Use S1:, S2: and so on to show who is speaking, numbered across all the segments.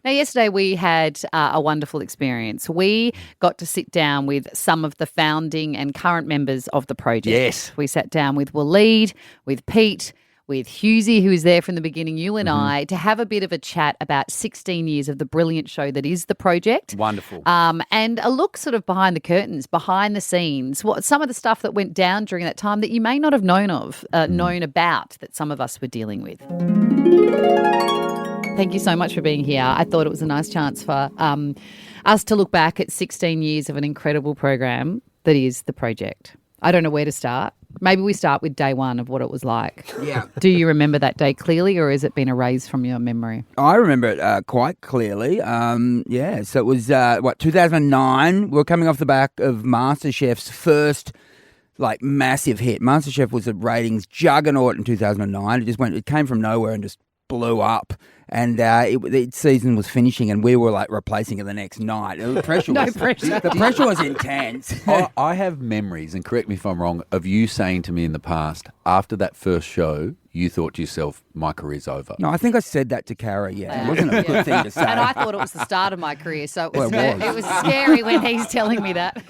S1: Now, yesterday we had a wonderful experience. We got to sit down with some of the founding and current members of the project.
S2: Yes.
S1: We sat down with Waleed, with Pete, with Hughesy, who was there from the beginning, you and I, to have a bit of a chat about 16 years of the brilliant show that is the project.
S2: Wonderful.
S1: And a look sort of behind the curtains, behind the scenes, what some of the stuff that went down during that time that you may not have known about, that some of us were dealing with. Thank you so much for being here. I thought it was a nice chance for us to look back at 16 years of an incredible program that is the project. I don't know where to start. Maybe we start with day one of what it was like.
S3: Yeah.
S1: Do you remember that day clearly, or has it been erased from your memory?
S3: I remember it quite clearly. So it was, 2009. We were coming off the back of MasterChef's first, massive hit. MasterChef was a ratings juggernaut in 2009. It came from nowhere and just blew up. And the season was finishing, and we were replacing it the next night. The pressure the pressure was intense.
S2: I have memories, and correct me if I'm wrong, of you saying to me in the past, after that first show, you thought to yourself, my career's over.
S3: No, I think I said that to Carrie, It wasn't a good thing to say.
S1: And I thought it was the start of my career, so it was scary when he's telling me that.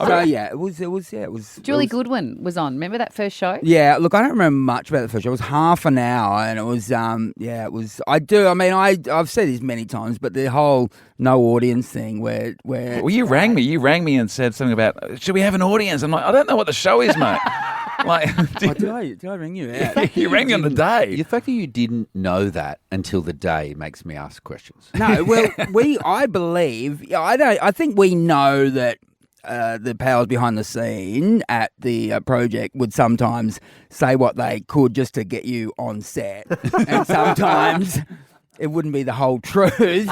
S3: It was.
S1: Julie Goodwin was on. Remember that first show?
S3: Yeah, look, I don't remember much about the first show. It was half an hour, and it was, it was. I do. I mean, I've said this many times, but the whole no audience thing where.
S4: Well, you rang me and said something about, should we have an audience? I'm like, I don't know what the show is, mate.
S3: Did I ring you? Yeah.
S4: You rang me on the day.
S2: The fact that you didn't know that until the day makes me ask questions.
S3: No, well, I believe, I think we know that the powers behind the scene at the project would sometimes say what they could just to get you on set. And sometimes it wouldn't be the whole truth.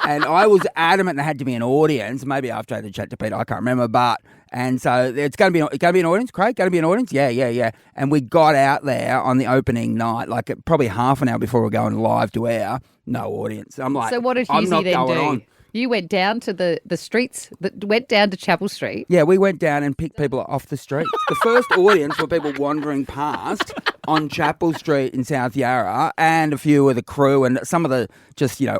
S3: And I was adamant there had to be an audience. Maybe after I had to chat to Peter, I can't remember. And so it's going to be an audience, Craig? Going to be an audience? Yeah. And we got out there on the opening night, probably half an hour before we were going live to air, no audience. I'm like,
S1: so what did Hughesy then do? You went down to the streets, went down to Chapel Street.
S3: Yeah, we went down and picked people off the streets. The first audience were people wandering past on Chapel Street in South Yarra, and a few of the crew and some of the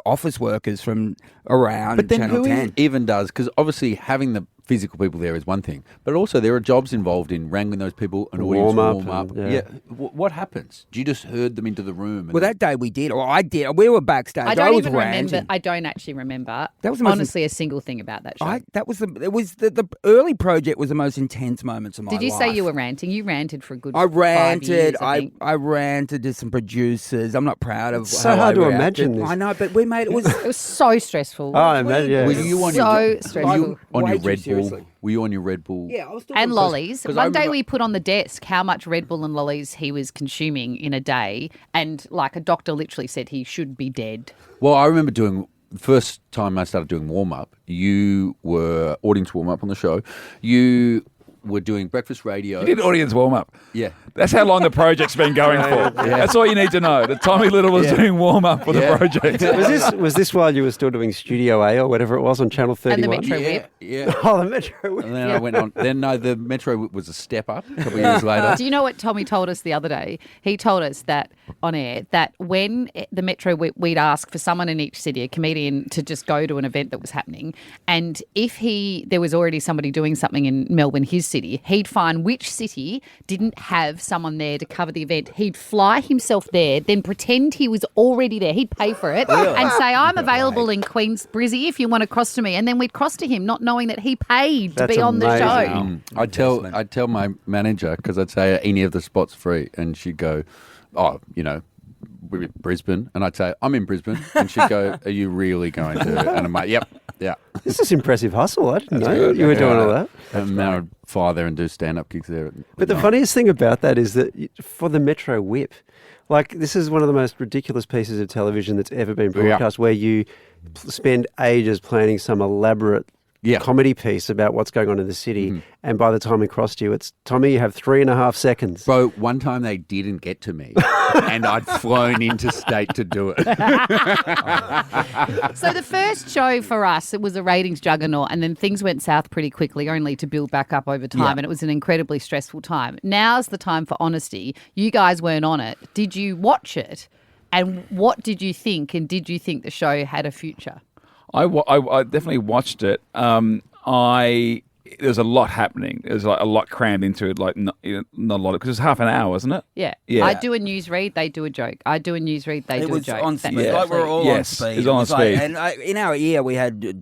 S3: office workers from around
S2: but then
S3: Channel 10.
S2: Even does, because obviously having the physical people there is one thing, but also there are jobs involved in wrangling those people and audience warm up. What happens? Do you just herd them into the room?
S3: Well, that day we did, or I did. We were backstage.
S1: I don't even
S3: ranting.
S1: remember. I don't actually remember.
S3: That was
S1: honestly a single thing about that show.
S3: The early project was the most intense moments of my life.
S1: Did you say you were ranting? You ranted for a good.
S3: I ranted.
S1: 5 years, I think.
S3: I ranted to some producers. I'm not proud of.
S5: It's so hard to imagine this.
S3: I know, but we made it was.
S1: It was so stressful.
S5: Oh, I imagine. Yeah.
S2: Were you on
S1: stressful.
S2: on your Red
S3: seriously.
S2: Bull? Were you on your Red Bull?
S3: Yeah, I was
S1: and lollies. One day
S2: remember-
S1: we put on the desk how much Red Bull and lollies he was consuming in a day, and a doctor literally said he should be dead.
S2: Well, I remember the first time I started doing warm up. You were audience warm up on the show. You were doing breakfast radio.
S4: You did audience warm-up.
S2: Yeah.
S4: That's how long the project's been going for. That's all you need to know. That Tommy Little was doing warm-up for the project.
S5: Was this while you were still doing Studio A or whatever it was on Channel 31?
S1: And the Metro Whip.
S2: Yeah.
S5: Oh, the Metro Whip.
S2: And then I went on. Then the Metro Whip was a step up a couple of years later.
S1: Do you know what Tommy told us the other day? He told us that on air that when the Metro Whip, we'd ask for someone in each city, a comedian, to just go to an event that was happening, and if there was already somebody doing something in Melbourne, his city, he'd find which city didn't have someone there to cover the event. He'd fly himself there, then pretend he was already there. He'd pay for it and say, I'm available in Queens Brizzy if you want to cross to me. And then we'd cross to him, not knowing that he paid to be on the show.
S2: I'd tell my manager, because I'd say any of the spots free, and she'd go, we're in Brisbane, and I'd say, I'm in Brisbane, and she'd go, are you really going to? And I'm like, yep.
S5: This is impressive hustle. I didn't know you were doing all that.
S2: And then I'd fly there and do stand-up gigs there.
S5: But the funniest thing about that is that for the Metro Whip, this is one of the most ridiculous pieces of television that's ever been broadcast, where you spend ages planning some elaborate comedy piece about what's going on in the city, and by the time we crossed you, it's, Tommy, you have 3.5 seconds.
S2: Bro, one time they didn't get to me, and I'd flown into state to do it.
S1: So the first show for us, it was a ratings juggernaut, and then things went south pretty quickly, only to build back up over time, and it was an incredibly stressful time. Now's the time for honesty. You guys weren't on it. Did you watch it? And what did you think? And did you think the show had a future?
S4: I definitely watched it. There's a lot happening. There's like a lot crammed into it, like not a lot of, because it's half an hour, wasn't it?
S1: Yeah.
S4: Yeah.
S1: I do a news read, they do a joke. I do a news read, they do a joke.
S3: On speed.
S1: That's
S3: Like we're all on
S4: Yes,
S3: speed.
S4: it's on speed.
S3: And in our ear, we had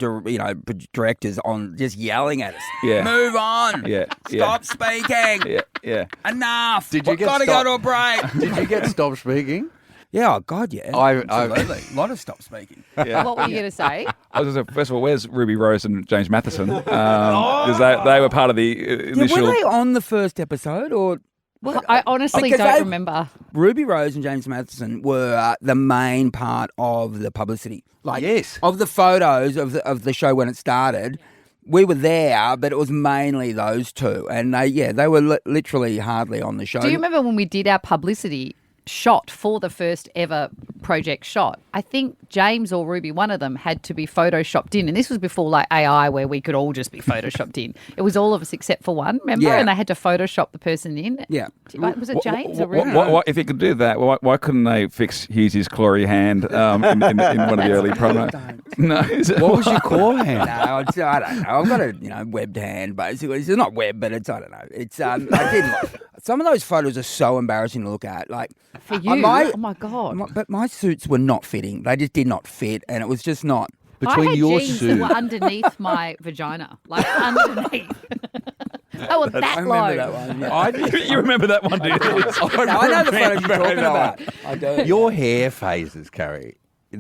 S3: directors on just yelling at us.
S4: Yeah.
S3: Move on.
S4: Yeah.
S3: Stop speaking.
S4: Yeah.
S3: Enough.
S2: Did you
S3: We've
S2: get
S3: got to go
S2: stopped?
S3: to a break.
S2: Did you get stop speaking?
S3: Yeah, oh God, yeah. Absolutely. A lot of stop speaking.
S4: Yeah.
S1: What were you going to say?
S4: I was going to say, first of all, where's Ruby Rose and James Matheson? Because they were part of the initial.
S3: Were they on the first episode or?
S1: Well, I honestly
S3: Because
S1: don't
S3: they-
S1: remember.
S3: Ruby Rose and James Matheson were the main part of the publicity. Like,
S2: Yes.
S3: of the photos of the show when it started. We were there, but it was mainly those two, and they were literally hardly on the show.
S1: Do you remember when we did our publicity shot for the first ever project shot? I think James or Ruby, one of them, had to be photoshopped in, and this was before like AI where we could all just be photoshopped in. It was all of us except for one, remember?
S3: Yeah.
S1: And they had to photoshop the person in.
S3: Yeah.
S1: Was it James or Ruby?
S4: What, if you could do that, why couldn't they fix Hughes' clawy hand in one of the early promos? No,
S2: What was your core hand?
S3: No, I don't know. I've got a webbed hand, basically. It's not webbed, but it's, I don't know. It's I did. Some of those photos are so embarrassing to look at. Like
S1: For you? Oh my God.
S3: But my suits were not fitting. They just did not fit, and it was just not.
S1: I
S2: Between
S1: had
S2: your
S1: jeans
S2: suit.
S1: that were underneath my vagina, like underneath. They were that
S3: I
S1: low.
S3: remember that one. Yeah.
S4: You remember that one, do you?
S3: No, I know the photos you're talking about. I do.
S2: Your hair phases, Carrie.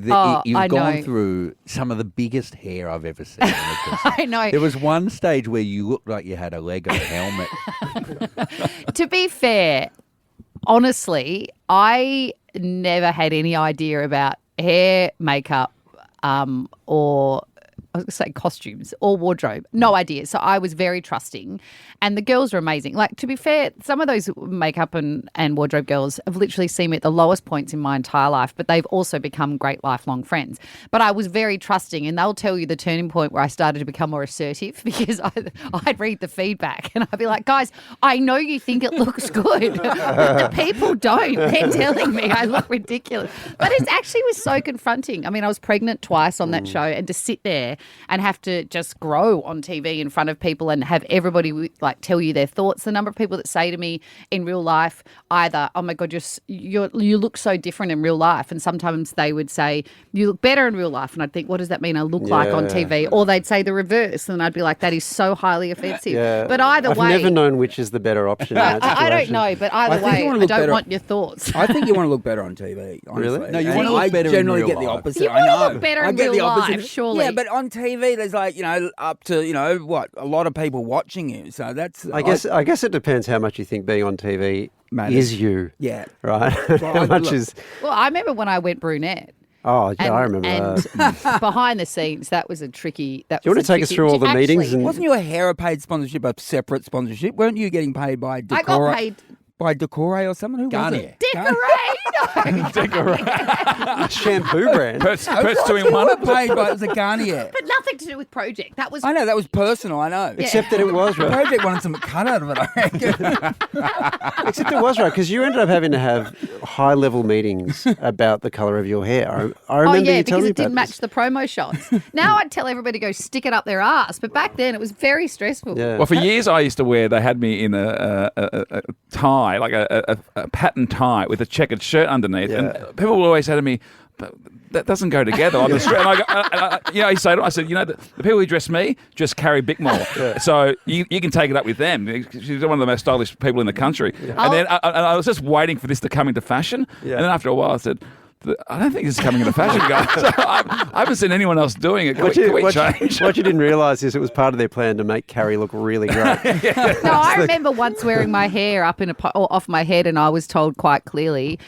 S1: Oh,
S2: You've
S1: I
S2: gone
S1: know.
S2: through some of the biggest hair I've ever seen.
S1: I know.
S2: There was one stage where you looked like you had a Lego helmet.
S1: To be fair, honestly, I never had any idea about hair, makeup, or I was going to say costumes or wardrobe. No idea. So I was very trusting. And the girls were amazing. Like, to be fair, some of those makeup and wardrobe girls have literally seen me at the lowest points in my entire life, but they've also become great lifelong friends. But I was very trusting, and they'll tell you the turning point where I started to become more assertive because I'd read the feedback and I'd be like, guys, I know you think it looks good, but the people don't. They're telling me I look ridiculous. But it actually was so confronting. I mean, I was pregnant twice on that show, and to sit there and have to just grow on TV in front of people and have everybody like tell you their thoughts. The number of people that say to me in real life either, oh my God, you look so different in real life. And sometimes they would say, you look better in real life. And I'd think, what does that mean I look like on TV? Or they'd say the reverse. And I'd be like, that is so highly offensive.
S5: Yeah.
S1: But either
S5: I've
S1: way.
S5: never known which is the better option. In that
S1: I don't
S5: situation.
S1: know, but
S3: I
S1: either
S3: think you
S1: way,
S3: wanna
S1: I
S3: look
S1: don't
S3: better-
S1: want your thoughts.
S3: I think you want to look better on TV, honestly.
S5: Really?
S2: No, you
S3: And
S2: wanna look
S3: I
S2: better in
S3: generally
S2: real
S3: get the
S2: life.
S3: opposite.
S1: You
S3: I
S1: wanna
S3: know.
S1: look better
S3: I
S1: in
S3: get
S1: real
S3: the opposite.
S1: life, surely.
S3: Yeah, but on TV, there's like, up to, a lot of people watching you. So that's...
S5: I guess it depends how much you think being on TV
S3: Matters.
S5: is you.
S3: Yeah.
S5: Right? How much is...
S1: Well, I remember when I went brunette.
S5: Oh, yeah, I remember that.
S1: Behind the scenes, that was a tricky.
S5: Do you want to take us through all the meetings? And
S3: Wasn't your hair a paid sponsorship, a separate sponsorship? Weren't you getting paid by
S1: I
S3: Decore?
S1: got paid.
S3: By Decore or someone? Who was
S2: Garnier.
S3: it?
S5: shampoo brand.
S4: Perts
S3: I
S4: two in
S3: you
S4: one.
S3: were paid by, it was a Garnier.
S1: But nothing to do with project. That was
S3: I know, that was personal, I know.
S5: Except that it was
S3: The
S5: right.
S3: project wanted some cut out of it, I reckon.
S5: Except it was right because you ended up having to have high-level meetings about the colour of your hair. I remember you telling
S1: because
S5: me
S1: it didn't
S5: about
S1: match
S5: this.
S1: the promo shots. Now I'd tell everybody to go stick it up their ass, but back then it was very stressful.
S5: Yeah.
S4: Well, for years I used to wear. They had me in a tie, like a pattern tie with a checkered shirt underneath,
S5: Yeah.
S4: and people would always say to me, "But that doesn't go together on the street." And I say to them, I said, the people who dress me dress Carrie Bickmore, so you can take it up with them. She's one of the most stylish people in the country. And then I was just waiting for this to come into fashion,
S5: Yeah.
S4: and then after a while I said, I don't think this is coming into fashion, guys. I haven't seen anyone else doing it. Can we change?
S5: What you didn't realise is it was part of their plan to make Carrie look really great.
S1: No, I remember once wearing my hair up in or off my head, and I was told quite clearly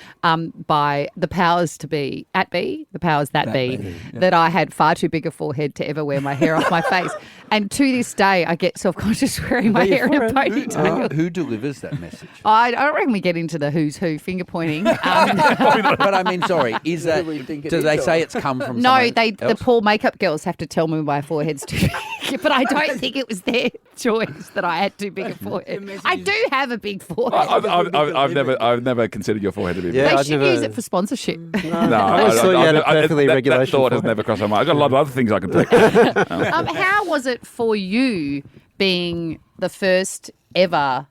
S1: by the powers to be at be, the powers that be, that I had far too big a forehead to ever wear my hair off my face. And to this day, I get self-conscious wearing my hair in a ponytail.
S2: Who delivers that message?
S1: I don't reckon we get into the who's who finger pointing.
S2: But I mean, sorry. Sorry, is that? Do they say it's come from?
S1: No,
S2: someone
S1: the
S2: else?
S1: poor makeup girls have to tell me my forehead's too big, but I don't think it was their choice that I had too big a forehead. I do have a big forehead.
S4: I've never considered your forehead to be
S5: Yeah,
S1: They
S5: I'd
S1: should
S5: never-
S1: use it for sponsorship.
S4: No,
S5: I always thought you had a perfectly
S4: that
S5: regulation
S4: thought has
S5: forehead.
S4: never crossed my mind. I've got a lot of other things I can take.
S1: How was it for you being the first ever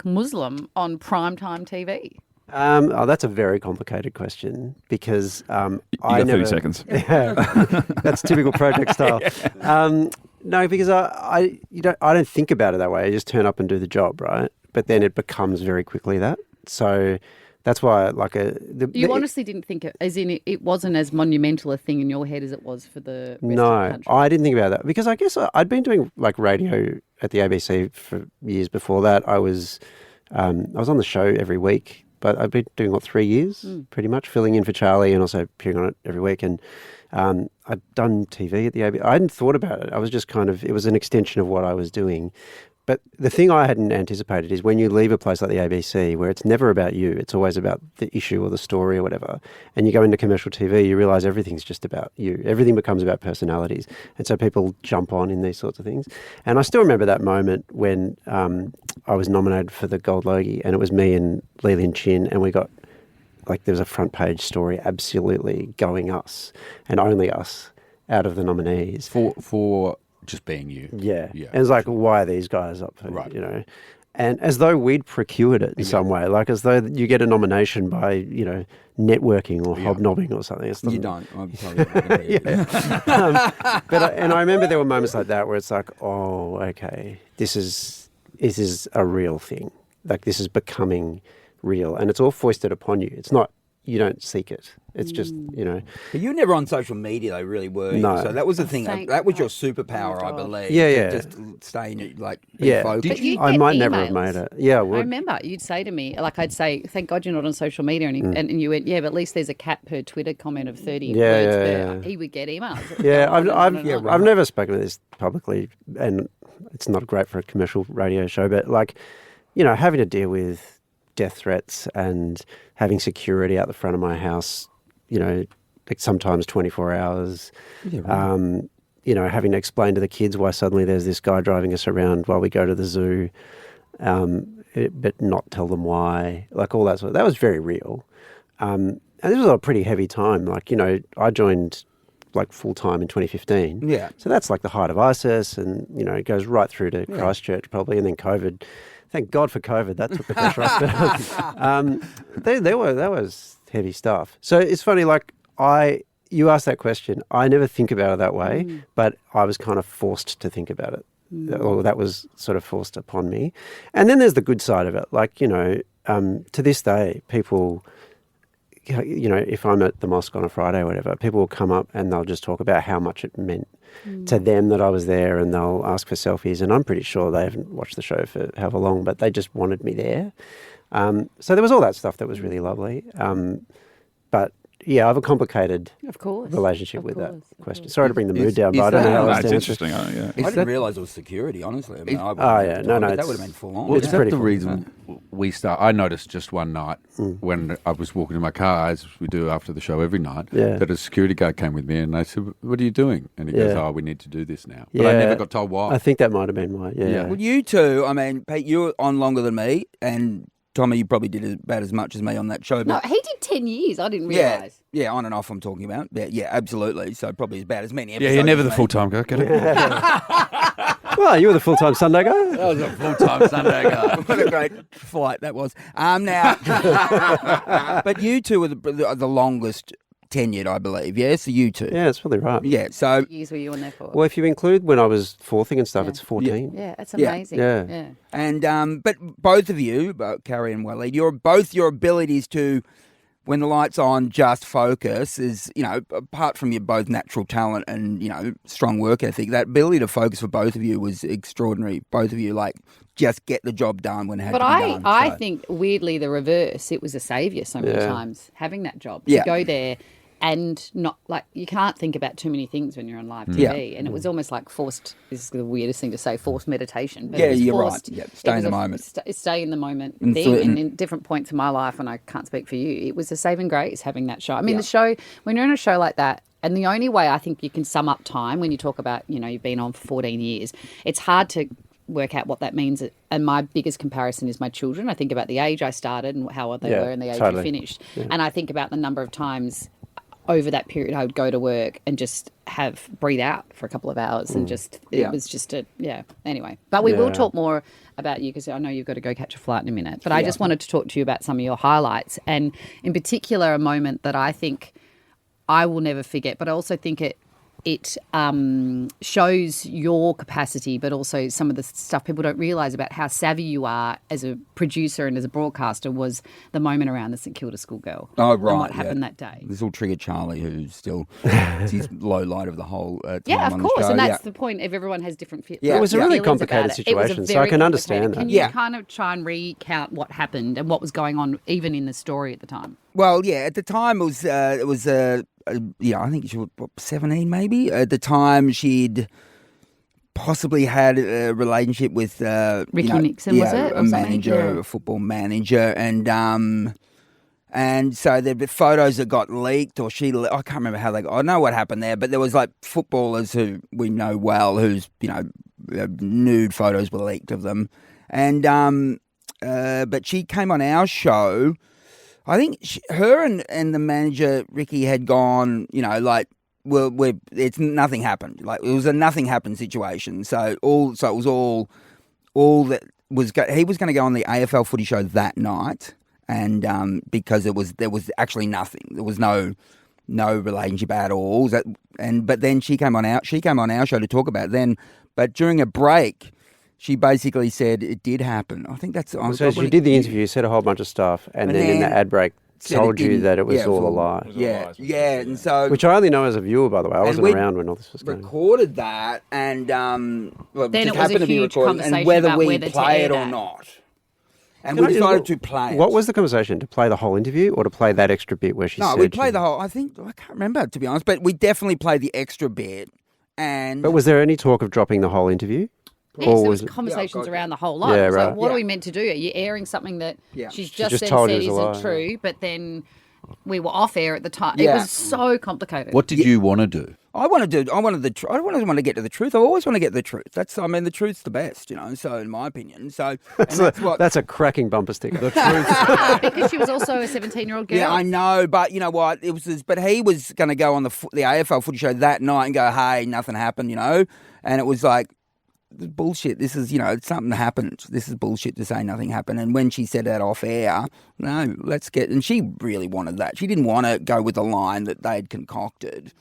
S1: Muslim on primetime TV?
S5: That's a very complicated question because
S4: You
S5: I
S4: got 30
S5: never.
S4: seconds.
S5: Yeah, that's typical project style. No, because I don't think about it that way. I just turn up and do the job, right? But then it becomes very quickly that. So that's why,
S1: You honestly didn't think it, as in it wasn't as monumental a thing in your head as it was for the rest of the
S5: No,
S1: country.
S5: I didn't think about that because I guess I'd been doing radio at the ABC for years before that. I was on the show every week, but I've been doing 3 years pretty much, filling in for Charlie and also appearing on it every week. And I'd done TV at the ABC. I hadn't thought about it. I was just it was an extension of what I was doing. But the thing I hadn't anticipated is when you leave a place like the ABC, where it's never about you, it's always about the issue or the story or whatever, and you go into commercial TV, you realise everything's just about you. Everything becomes about personalities. And so people jump on in these sorts of things. And I still remember that moment when I was nominated for the Goldloy, and it was me and Lilian Chin, and we got, there was a front page story absolutely going us, and only us, out of the nominees.
S2: For just being you.
S5: Yeah.
S2: Yeah.
S5: And it's why are these guys up for,
S2: Right.
S5: And as though we'd procured it in some way, as though you get a nomination by, networking or hobnobbing or something.
S3: You don't. I'm sorry.
S5: And I remember there were moments like that where it's oh, okay, this is a real thing. This is becoming real. And it's all foisted upon you. It's not, you don't seek it. It's just,
S3: But you were never on social media, though, really, were you?
S5: No.
S3: So that was the thing.
S1: Thank
S3: That was your
S1: God.
S3: superpower,
S1: Oh,
S3: I
S1: God.
S3: believe.
S5: Yeah,
S3: to
S5: yeah.
S3: Just stay in it, be
S5: Yeah.
S3: focused.
S1: But you
S5: I
S1: get
S5: might never have
S1: emails.
S5: made it. Yeah, I
S1: I
S5: would.
S1: remember you'd say to me, I'd say, thank God you're not on social media. And you went, yeah, but at least there's a cap per Twitter comment of 30
S5: Yeah,
S1: words
S5: yeah,
S1: per.
S5: yeah.
S1: He would get emails.
S5: Yeah,
S1: Go on and on and on.
S5: I've never spoken about this publicly, and it's not great for a commercial radio show, but having to deal with death threats and having security out the front of my house, sometimes 24 hours, having to explain to the kids why suddenly there's this guy driving us around while we go to the zoo, but not tell them why, all that that was very real. And this was a pretty heavy time. I joined full time in 2015.
S3: Yeah.
S5: So that's the height of ISIS, and it goes right through to Christchurch probably, and then COVID. Thank God for COVID. That took the pressure off. That was heavy stuff. So it's funny. You asked that question. I never think about it that way, but I was kind of forced to think about it. Or that was sort of forced upon me. And then there's the good side of it. To this day, people, if I'm at the mosque on a Friday or whatever, people will come up and they'll just talk about how much it meant to them that I was there, and they'll ask for selfies. And I'm pretty sure they haven't watched the show for however long, but they just wanted me there. So there was all that stuff that was really lovely. But yeah, I have a complicated relationship with that question. Sorry to bring the mood down, but I don't know how else
S4: It's
S5: to answer.
S4: interesting.
S3: I didn't realise it was security, honestly. I mean,
S5: no,
S3: that would
S5: it's-
S3: have been full on.
S2: Well,
S5: It's
S2: is that
S5: pretty
S2: the
S5: cool.
S2: reason I noticed just one night when I was walking in my car, as we do after the show every night,
S5: Yeah.
S2: that a security guard came with me and I said, "What are you doing?" And he goes,
S5: Yeah.
S2: "Oh, we need to do this now." But I never got told why.
S5: I think that might have been why. Yeah.
S2: Yeah.
S3: Well, you two, Pete, you're on longer than me, and Tommy, you probably did about as much as me on that show.
S1: No,
S3: But
S1: he did 10 years. I didn't
S3: yeah,
S1: realise.
S3: yeah, on and off I'm talking about. Yeah, absolutely. So probably about as many episodes.
S2: Yeah, you're never
S3: as
S2: the
S3: me.
S2: full time guy, get it?
S5: Well, you were the full-time Sunday guy.
S2: I was a full time Sunday guy.
S3: What a great flight that was. Now, but you two were the longest tenured, I believe. Yes, so you two.
S5: Yeah, that's probably right.
S3: Yeah. So
S1: Years were you on there for?
S5: Well, if you include when I was fourthing and stuff, it's 14.
S1: Yeah, that's
S3: Yeah.
S1: amazing.
S5: Yeah.
S3: and but both of you, Carrie and Waleed, your abilities to, when the light's on, just focus is, apart from your both natural talent and, strong work ethic, that ability to focus for both of you was extraordinary. Both of you, just get the job done when it had
S1: But
S3: to be done.
S1: I
S3: So-
S1: think weirdly the reverse. It was a saviour so many
S5: Yeah.
S1: times having that job.
S3: Yeah.
S1: To go there and not like you can't think about too many things when you're on live TV. And it was almost like forced. This is the weirdest thing to say, forced meditation. But it was
S3: you're
S1: forced,
S3: right. Yeah, stay in the moment.
S1: Stay in the moment
S3: And
S1: thing.
S3: so-
S1: And in different points in my life, and I can't speak for you, it was a saving grace having that show. I mean, the show, when you're in a show like that, and the only way I think you can sum up time when you talk about, you've been on for 14 years, it's hard to work out what that means. And my biggest comparison is my children. I think about the age I started and how old they were and the age we finished. Yeah. And I think about the number of times over that period I would go to work and just breathe out for a couple of hours and it was just anyway. But we will talk more about you because I know you've got to go catch a flight in a minute. But I just wanted to talk to you about some of your highlights, and in particular a moment that I think I will never forget, but I also think it shows your capacity, but also some of the stuff people don't realise about how savvy you are as a producer and as a broadcaster was the moment around the St Kilda schoolgirl.
S3: Oh, right.
S1: And what happened that day.
S3: This all triggered Charlie, who's still his low light of the whole time
S1: of
S3: on
S1: course,
S3: the show.
S1: and that's the point. If everyone has different feelings.
S3: Yeah.
S5: It was a really
S1: about
S5: complicated
S1: it.
S5: situation,
S1: It was a
S5: so I
S1: very
S5: can
S1: complicated.
S5: understand that.
S1: Can you kind of try and recount what happened and what was going on even in the story at the time?
S3: Well, at the time it was I think she was 17 maybe. At the time she'd possibly had a relationship with
S1: Ricky Mixon, was it?
S3: A manager, a football manager, and so there were photos that got leaked, or I can't remember how I know what happened there, but there was like footballers who we know well whose nude photos were leaked of them, and but she came on our show. I think her and the manager Ricky had gone, it's nothing happened. Like it was a nothing happened situation. So it was all that was. He was going to go on the AFL Footy Show that night, and because there was actually nothing. There was no relationship at all. But then she came on our show to talk about it then. But during a break, she basically said it did happen. I think that's...
S5: So she did the interview, said a whole bunch of stuff, and then in the ad break told you that it was all a lie.
S3: Yeah, and so...
S5: Which I only know as a viewer, by the way. I wasn't around when all this was going on.
S3: Recorded that, and
S1: then
S3: it
S1: was
S3: happened
S1: a
S3: to be
S1: huge
S3: recorded,
S1: conversation
S3: and whether
S1: about
S3: we
S1: whether to
S3: play
S1: air
S3: it or
S1: that.
S3: not. And we decided to play it.
S5: What was the conversation? To play the whole interview or to play that extra bit where she said...
S3: No, we played the whole... I can't remember, to be honest, but we definitely played the extra bit. And
S5: But was there any talk of dropping the whole interview?
S1: Yes, there was conversations around the whole lot.
S5: Yeah,
S1: So
S5: right.
S1: what are we meant to do? Are you airing something that she's just
S5: just told you
S1: said
S5: it was a
S1: isn't
S5: lie,
S1: true, but then we were off air at the time?
S3: Yeah.
S1: It was so complicated.
S2: What did you want to do?
S3: I want to get to the truth. I always want to get the truth. The truth's the best, so in my opinion. So
S5: That's a cracking bumper sticker.
S3: the truth.
S1: Because she was also a 17-year-old girl.
S3: Yeah, I know, but you know what? But he was going to go on the AFL Footy Show that night and go, "Hey, nothing happened," and it was like, bullshit. This is, something happened. This is bullshit to say nothing happened. And when she said that off air, no, and she really wanted that. She didn't want to go with the line that they'd concocted.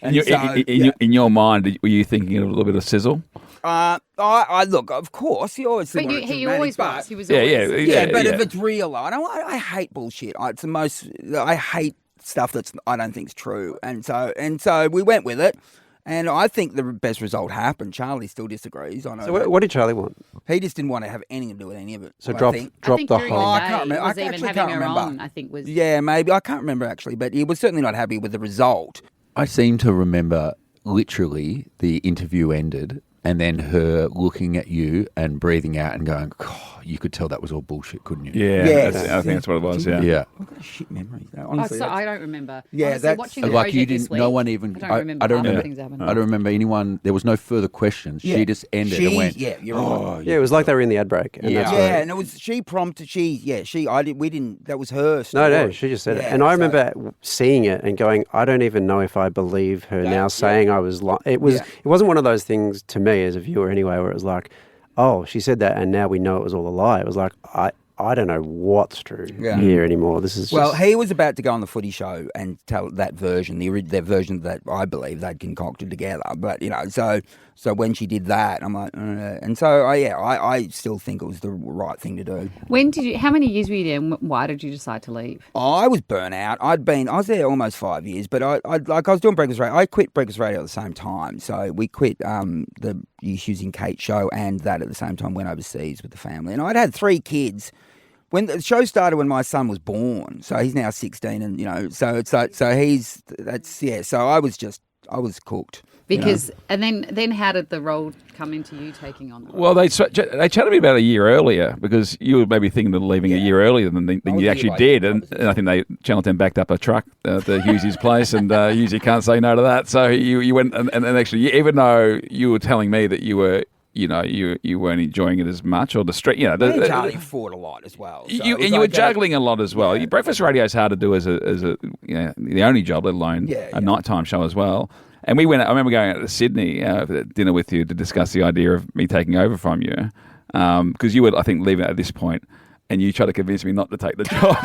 S3: And
S4: in your mind, were you thinking of a little bit of sizzle?
S3: I look, of course, he always
S1: But
S3: wanted
S1: he
S3: dramatic,
S1: always
S3: but-
S1: was. He was always...
S3: But if it's real, I hate bullshit. I hate stuff I don't think's true. And so we went with it. And I think the best result happened. Charlie still disagrees. I know.
S5: So what did Charlie want?
S3: He just didn't want to have anything to do with any of it.
S5: So
S3: I
S5: drop
S3: think.
S5: the
S1: during
S5: whole...
S1: the day,
S3: I can't remember.
S1: was
S3: I
S1: even
S3: actually
S1: having
S3: can't
S1: her
S3: remember.
S1: on, I think was...
S3: Yeah, maybe. I can't remember actually, but he was certainly not happy with the result.
S2: I seem to remember literally the interview ended and then her looking at you and breathing out and going, oh, you could tell that was all bullshit, couldn't you?
S4: Yeah,
S3: Yes.
S4: I think that's what it was. Yeah.
S2: Yeah.
S3: I've got a shit memory.
S1: Oh,
S3: Honestly,
S1: so I don't remember.
S3: Yeah,
S1: Honestly,
S3: that's-
S1: watching the
S2: Like you
S1: project this
S2: didn't,
S1: week,
S2: no one even,
S1: I don't remember
S2: I don't
S1: half the
S2: remember,
S1: things that happened.
S2: I don't remember anyone, there was no further questions.
S3: Yeah.
S2: She just ended and went,
S3: Yeah, you're right.
S5: Yeah, it was like they were in the ad break. And that's
S3: Yeah,
S5: why-
S3: and it was she prompted. We didn't. That was her.
S5: No,
S3: Story.
S5: she just said it.
S3: Yeah,
S5: And I
S3: so-
S5: remember seeing it and going, I don't even know if I believe her now saying I was lying. It wasn't one of those things to me as a viewer anyway, where it was like, oh, she said that and now we know it was all a lie. It was like, I don't know what's true here anymore. This is
S3: Well,
S5: just...
S3: he was about to go on the Footy Show and tell that version, their version that I believe they'd concocted together. But so when she did that, I'm like, and so I still think it was the right thing to do.
S1: How many years were you there and why did you decide to leave?
S3: I was burnt out. I was there almost 5 years, but I was doing Breakfast Radio. I quit Breakfast Radio at the same time. So we quit the Hughes and Kate show and that at the same time, went overseas with the family. And I'd had 3 kids when the show started when my son was born, so he's now 16, and so it's like so I was cooked.
S1: Because and then how did the role come into you taking on the role?
S4: Well, they chatted to me about a year earlier because you were maybe thinking of leaving a year earlier than you actually did, and I think Channel 10 backed up a truck at Hughes' place, and Hughes can't say no to that. So you went and actually, even though you were telling me that you were. You weren't enjoying it as much, or the street.
S3: Charlie fought a lot as well. So
S4: you were juggling a lot as well. Yeah. Breakfast radio is hard to do as a the only job, let alone a nighttime show as well. And I remember going out to Sydney for dinner with you to discuss the idea of me taking over from you, because you were, I think, leaving at this point, and you tried to convince me not to take the job.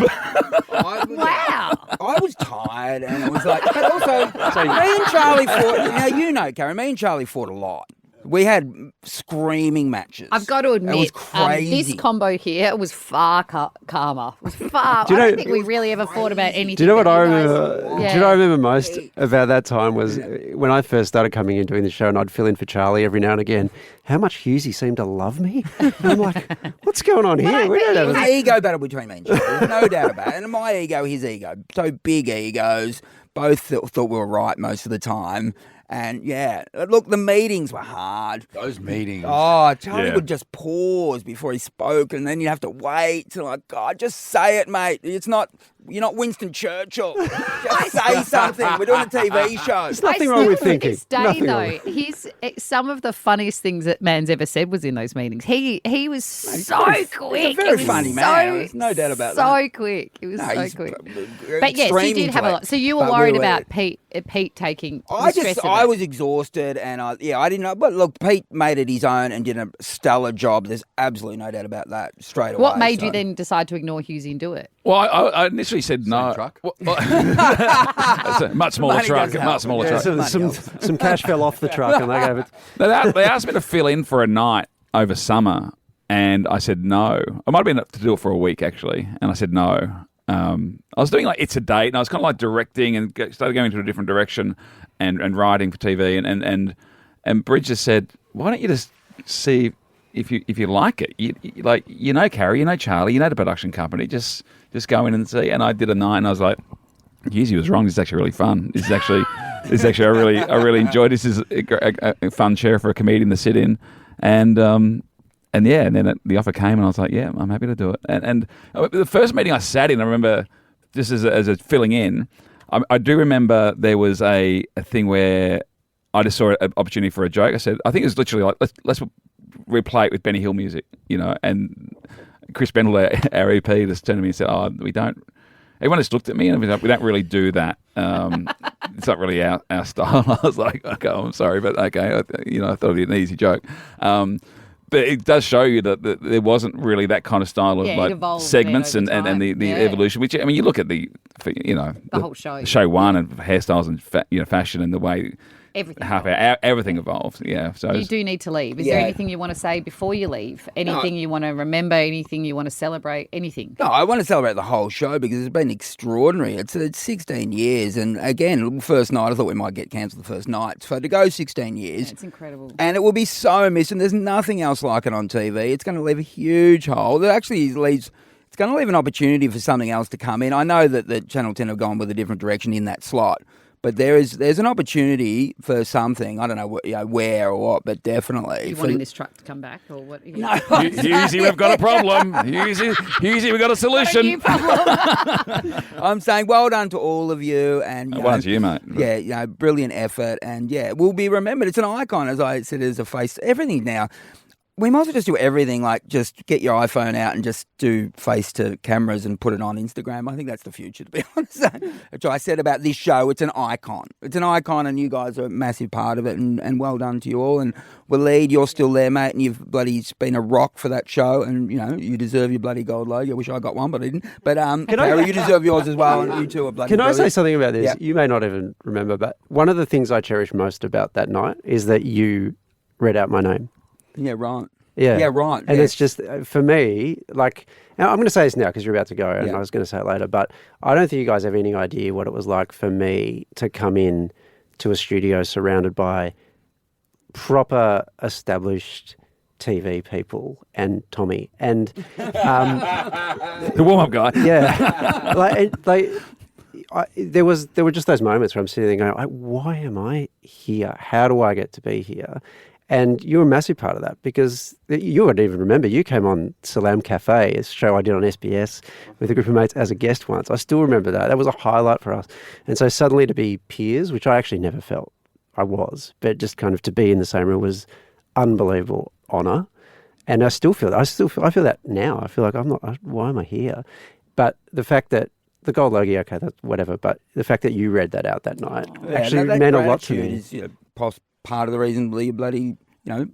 S1: Wow.
S3: I was tired, and it was like, but also, me and Charlie fought. Carrie, me and Charlie fought a lot. We had screaming matches.
S1: I've got to admit,
S3: it was crazy.
S1: This combo here was far calmer. It was far. I don't think we really ever thought about anything.
S5: Do you know what I remember? Do you know what I remember most about that time was when I first started coming in doing the show, and I'd fill in for Charlie every now and again. How much Hughesy seemed to love me. And I'm like, what's going on here?
S3: There was an ego battle between me and Charlie. There's no doubt about it. And my ego, his ego, so big egos. Both thought we were right most of the time. And look, the meetings were hard.
S2: Those meetings.
S3: Oh, Charlie would just pause before he spoke, and then you'd have to wait. So like, God, just say it, mate. You're not Winston Churchill. Just say something. We're doing a TV show.
S5: There's nothing wrong with thinking.
S1: Nothing wrong. Some of the funniest things that man's ever said was in those meetings. He was so quick.
S3: He's a very funny man. There's no doubt about that.
S1: So quick. It was so quick. But yes, you did have a lot. So you were worried about Pete taking the stress of it.
S3: I was exhausted, and I didn't know. But look, Pete made it his own and did a stellar job. There's absolutely no doubt about that. Straight away.
S1: What made you then decide to ignore Hughesy and do it?
S4: Well, I initially said no.
S2: Truck?
S4: It's a much smaller truck. Much smaller truck.
S5: So some cash fell off the truck, and they gave it.
S4: They asked me to fill in for a night over summer, and I said no. I might have been up to do it for a week actually, and I said no. I was doing like It's a Date, and I was kind of like directing and started going into a different direction and writing for TV. And Bridget said, "Why don't you just see if you like it? Carrie, Charlie, the production company. Just go in and see." And I did a night, and I was like, "He was wrong. This is actually really fun. This is actually I really enjoyed. This is a fun chair for a comedian to sit in." And then the offer came, and I was like, "Yeah, I'm happy to do it." And the first meeting I sat in, I remember just as a filling in, I do remember there was a thing where I just saw an opportunity for a joke. I said, I think it was literally like, let's replay it with Benny Hill music, and Chris Bendel, our EP, just turned to me and said, "Oh, we don't." Everyone just looked at me and we don't really do that. It's not really our style. I was like, "Okay, I'm sorry, but okay." I thought it'd be an easy joke. But it does show you that there wasn't really that kind of style of like segments and the evolution. Which you look at the
S1: whole show,
S4: show one, and hairstyles and fashion and the way everything evolves. Yeah, so
S1: you do need to leave. Is there anything you want to say before you leave? Anything you want to remember? Anything you want to celebrate? Anything?
S3: No, I want to celebrate the whole show because it's been extraordinary. It's 16 years, and again, first night I thought we might get cancelled the first night. So to go 16 years,
S1: it's incredible,
S3: and it will be so missed. And there's nothing else like it on TV. It's going to leave a huge hole. It actually leaves. It's going to leave an opportunity for something else to come in. I know that the Channel 10 have gone with a different direction in that slot. But there's an opportunity for something. I don't know where or what, but definitely.
S1: You wanting this truck to come back or what?
S4: No. Hughesy, we've got a problem. Hughesy, we've got a solution.
S1: New problem.
S3: I'm saying well done to all of you. And
S4: well done to you, mate.
S3: Yeah, brilliant effort. And we'll be remembered. It's an icon, as I said, as a face. Everything now. We might as well just do everything, like just get your iPhone out and just do face to cameras and put it on Instagram. I think that's the future, to be honest. Which I said about this show, it's an icon. It's an icon, and you guys are a massive part of it, and well done to you all. And Waleed, you're still there, mate, and you've bloody been a rock for that show, and, you deserve your bloody Goldloy. I wish I got one, but I didn't. But, Carrie, you deserve yours as well, and you two are bloody
S5: Can
S3: brilliant.
S5: I say something about this?
S3: Yeah.
S5: You may not even remember, but one of the things I cherish most about that night is that you read out my name.
S3: Yeah, right.
S5: Yeah,
S3: right.
S5: And it's just, for me, like, now I'm going to say this now because you're about to go, and I was going to say it later, but I don't think you guys have any idea what it was like for me to come in to a studio surrounded by proper established TV people and Tommy. And
S4: The warm-up guy.
S5: yeah, there were just those moments where I'm sitting there going, why am I here? How do I get to be here? And you were a massive part of that because you wouldn't even remember. You came on Salam Cafe, a show I did on SBS with a group of mates as a guest once. I still remember that. That was a highlight for us. And so suddenly to be peers, which I actually never felt I was, but just kind of to be in the same room was unbelievable honour. And I still feel that. I feel that now. I feel like why am I here? But the fact that the gold logie, okay, that's whatever. But the fact that you read that out that night actually meant a lot to me.
S3: Is, part of the reason you're bloody,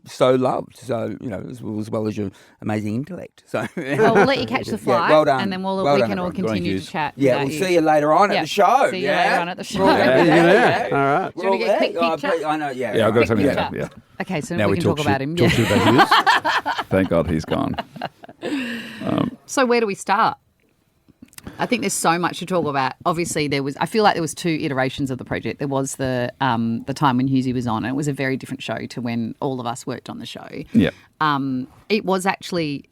S3: so loved. So, as well as your amazing intellect. So
S1: well, we'll let you catch the flight,
S3: well done.
S1: and then we
S3: Well
S1: can
S3: done,
S1: all
S3: everyone.
S1: continue to chat.
S3: Yeah, we'll see you later on at the show.
S1: See you later on at the show.
S3: Yeah.
S5: All right.
S1: Do you want to get a quick picture?
S3: I know, yeah.
S4: Yeah, I've got something.
S1: Picture.
S4: Yeah.
S1: Okay, so
S2: Now
S1: we can talk about him. Yeah.
S2: Talk to you about Hughes.
S4: Thank God he's gone.
S1: So where do we start? I think there's so much to talk about. Obviously, I feel like there was 2 iterations of the project. There was the time when Hughesy was on, and it was a very different show to when all of us worked on the show.
S4: Yeah.
S1: It was actually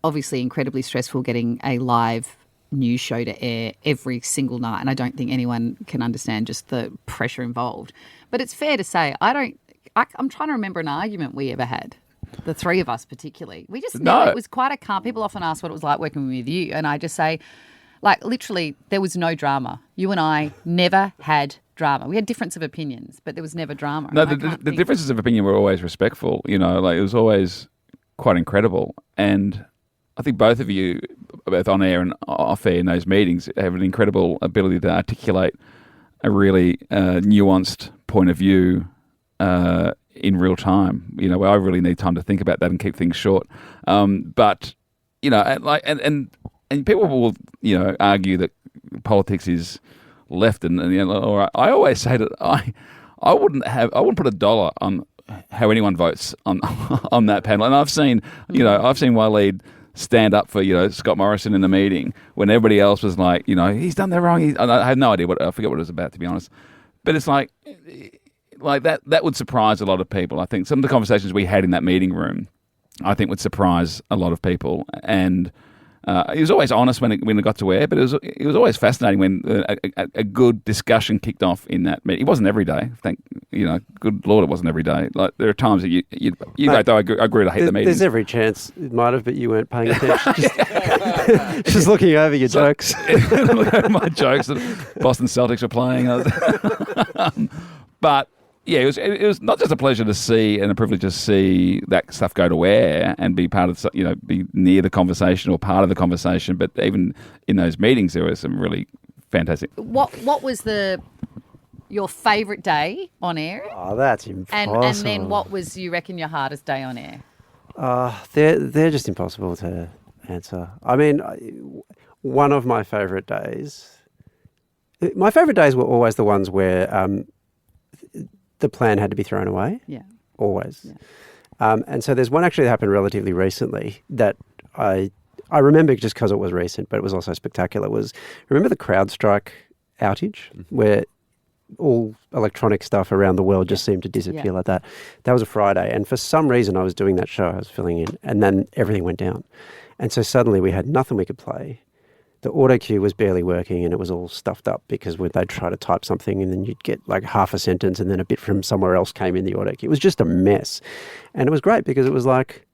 S1: obviously incredibly stressful getting a live news show to air every single night, and I don't think anyone can understand just the pressure involved. But it's fair to say I'm trying to remember an argument we ever had. The 3 of us particularly. We just never, it was quite a calm. People often ask what it was like working with you, and I just say, literally, there was no drama. You and I never had drama. We had difference of opinions, but there was never drama.
S4: No, the differences of opinion were always respectful. It was always quite incredible. And I think both of you, both on air and off air in those meetings, have an incredible ability to articulate a really nuanced point of view in real time. Where I really need time to think about that and keep things short. But and people will, argue that politics is left, or I always say that I wouldn't put $1 on how anyone votes on on that panel. And I've seen Waleed stand up for Scott Morrison in the meeting when everybody else was like, he's done that wrong. I had no idea I forget what it was about, to be honest. But it's like that would surprise a lot of people. I think some of the conversations we had in that meeting room, I think would surprise a lot of people. And he was always honest when it got to air, but it was always fascinating when a good discussion kicked off in that meeting. It wasn't every day. Good Lord, it wasn't every day. Like there are times that you
S5: Mate,
S4: though I agree to hate the meeting.
S5: There's every chance it might have, but you weren't paying attention. Just looking over your jokes.
S4: My jokes that Boston Celtics were playing. But yeah, it was not just a pleasure to see and a privilege to see that stuff go to air and be part of be near the conversation or part of the conversation. But even in those meetings, there were some really fantastic.
S1: What was your favourite day on air?
S5: Oh, that's impossible.
S1: And then what was, you reckon, your hardest day on air?
S5: They're just impossible to answer. I mean, one of my favourite days. My favourite days were always the ones where the plan had to be thrown away.
S1: Yeah.
S5: Always.
S1: Yeah.
S5: And so there's one actually that happened relatively recently that I remember just because it was recent, but it was also spectacular. Remember the CrowdStrike outage where all electronic stuff around the world just seemed to disappear like that? That was a Friday. And for some reason I was doing that show, I was filling in, and then everything went down. And so suddenly we had nothing we could play. The auto cue was barely working and it was all stuffed up because when they'd try to type something and then you'd get like half a sentence and then a bit from somewhere else came in the auto cue. It was just a mess. And it was great because it was like,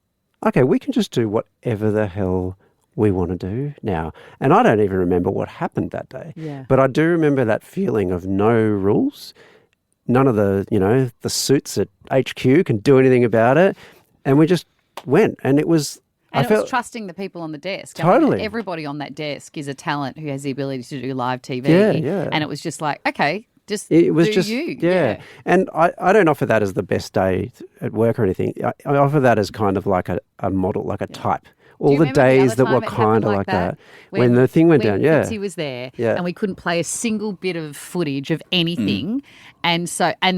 S5: okay, we can just do whatever the hell we want to do now. And I don't even remember what happened that day.
S1: Yeah.
S5: But I do remember that feeling of no rules. None of the suits at HQ can do anything about it. And we just went. And it was...
S1: And it was trusting the people on the desk.
S5: Totally.
S1: I mean, everybody on that desk is a talent who has the ability to do live TV.
S5: Yeah.
S1: And it was just like, okay,
S5: it was
S1: do
S5: just
S1: you.
S5: Yeah. And I don't offer that as the best day at work or anything. I offer that as kind of like a model, like a type all the
S1: remember the
S5: days
S1: other
S5: that were
S1: time it
S5: kind
S1: happened
S5: of
S1: like
S5: like
S1: that?
S5: that. When the thing went down, yeah.
S1: Fitzy was there,
S5: Yeah.
S1: and we couldn't play a single bit of footage of anything, and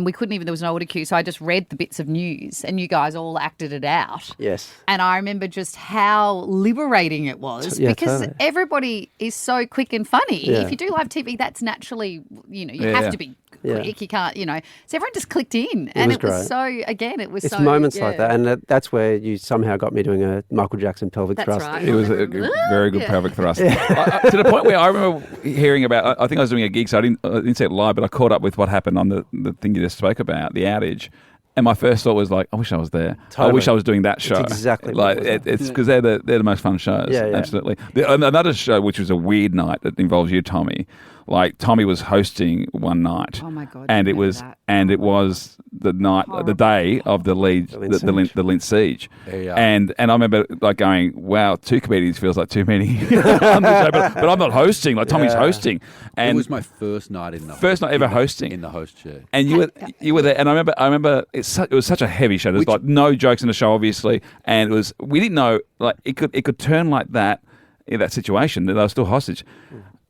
S1: we couldn't even. There was no audio cue, so I just read the bits of news, and you guys all acted it out.
S5: Yes.
S1: And I remember just how liberating it was
S5: Yeah,
S1: because
S5: totally.
S1: everybody is so quick and funny.
S5: Yeah.
S1: If you do live TV, that's naturally, you
S4: Yeah.
S1: have to be
S5: Yeah.
S1: quick. You can't, So everyone just clicked in,
S5: was
S1: and it was
S5: great.
S1: so. Again, it was
S5: It's
S1: so
S5: moments like
S1: yeah.
S5: that, and that's where you somehow got me doing a Michael Jackson pelvic
S1: That's
S5: thrust.
S1: right.
S4: It was a very good pelvic thrust. To the point where I remember hearing about, I think I was doing a gig, so I didn't see it live, but I caught up with what happened on the thing you just spoke about, the outage. And my first thought was like, I wish I was there.
S5: Totally.
S4: I wish I was doing that show.
S5: exactly
S4: like
S5: what it was.
S4: it's because they're the most fun shows.
S5: Yeah, yeah.
S4: Absolutely. Another show which was a weird night that involves you, Tommy. Like Tommy was hosting one night.
S1: Oh my God,
S4: And
S1: I
S4: it was
S1: remember that.
S4: the night, the day of the Lint siege.
S2: Yeah.
S4: And I remember like going, wow, 2 comedians feels like too many on the show, but I'm not hosting. Like Tommy's
S5: Yeah.
S4: hosting. And
S2: it was my first night in the
S4: First night ever hosting.
S2: in the host chair.
S4: and you were there, and I remember it was such a heavy show. There's like no jokes in the show, obviously, and we didn't know like it could turn like that in that situation that they were still hostage.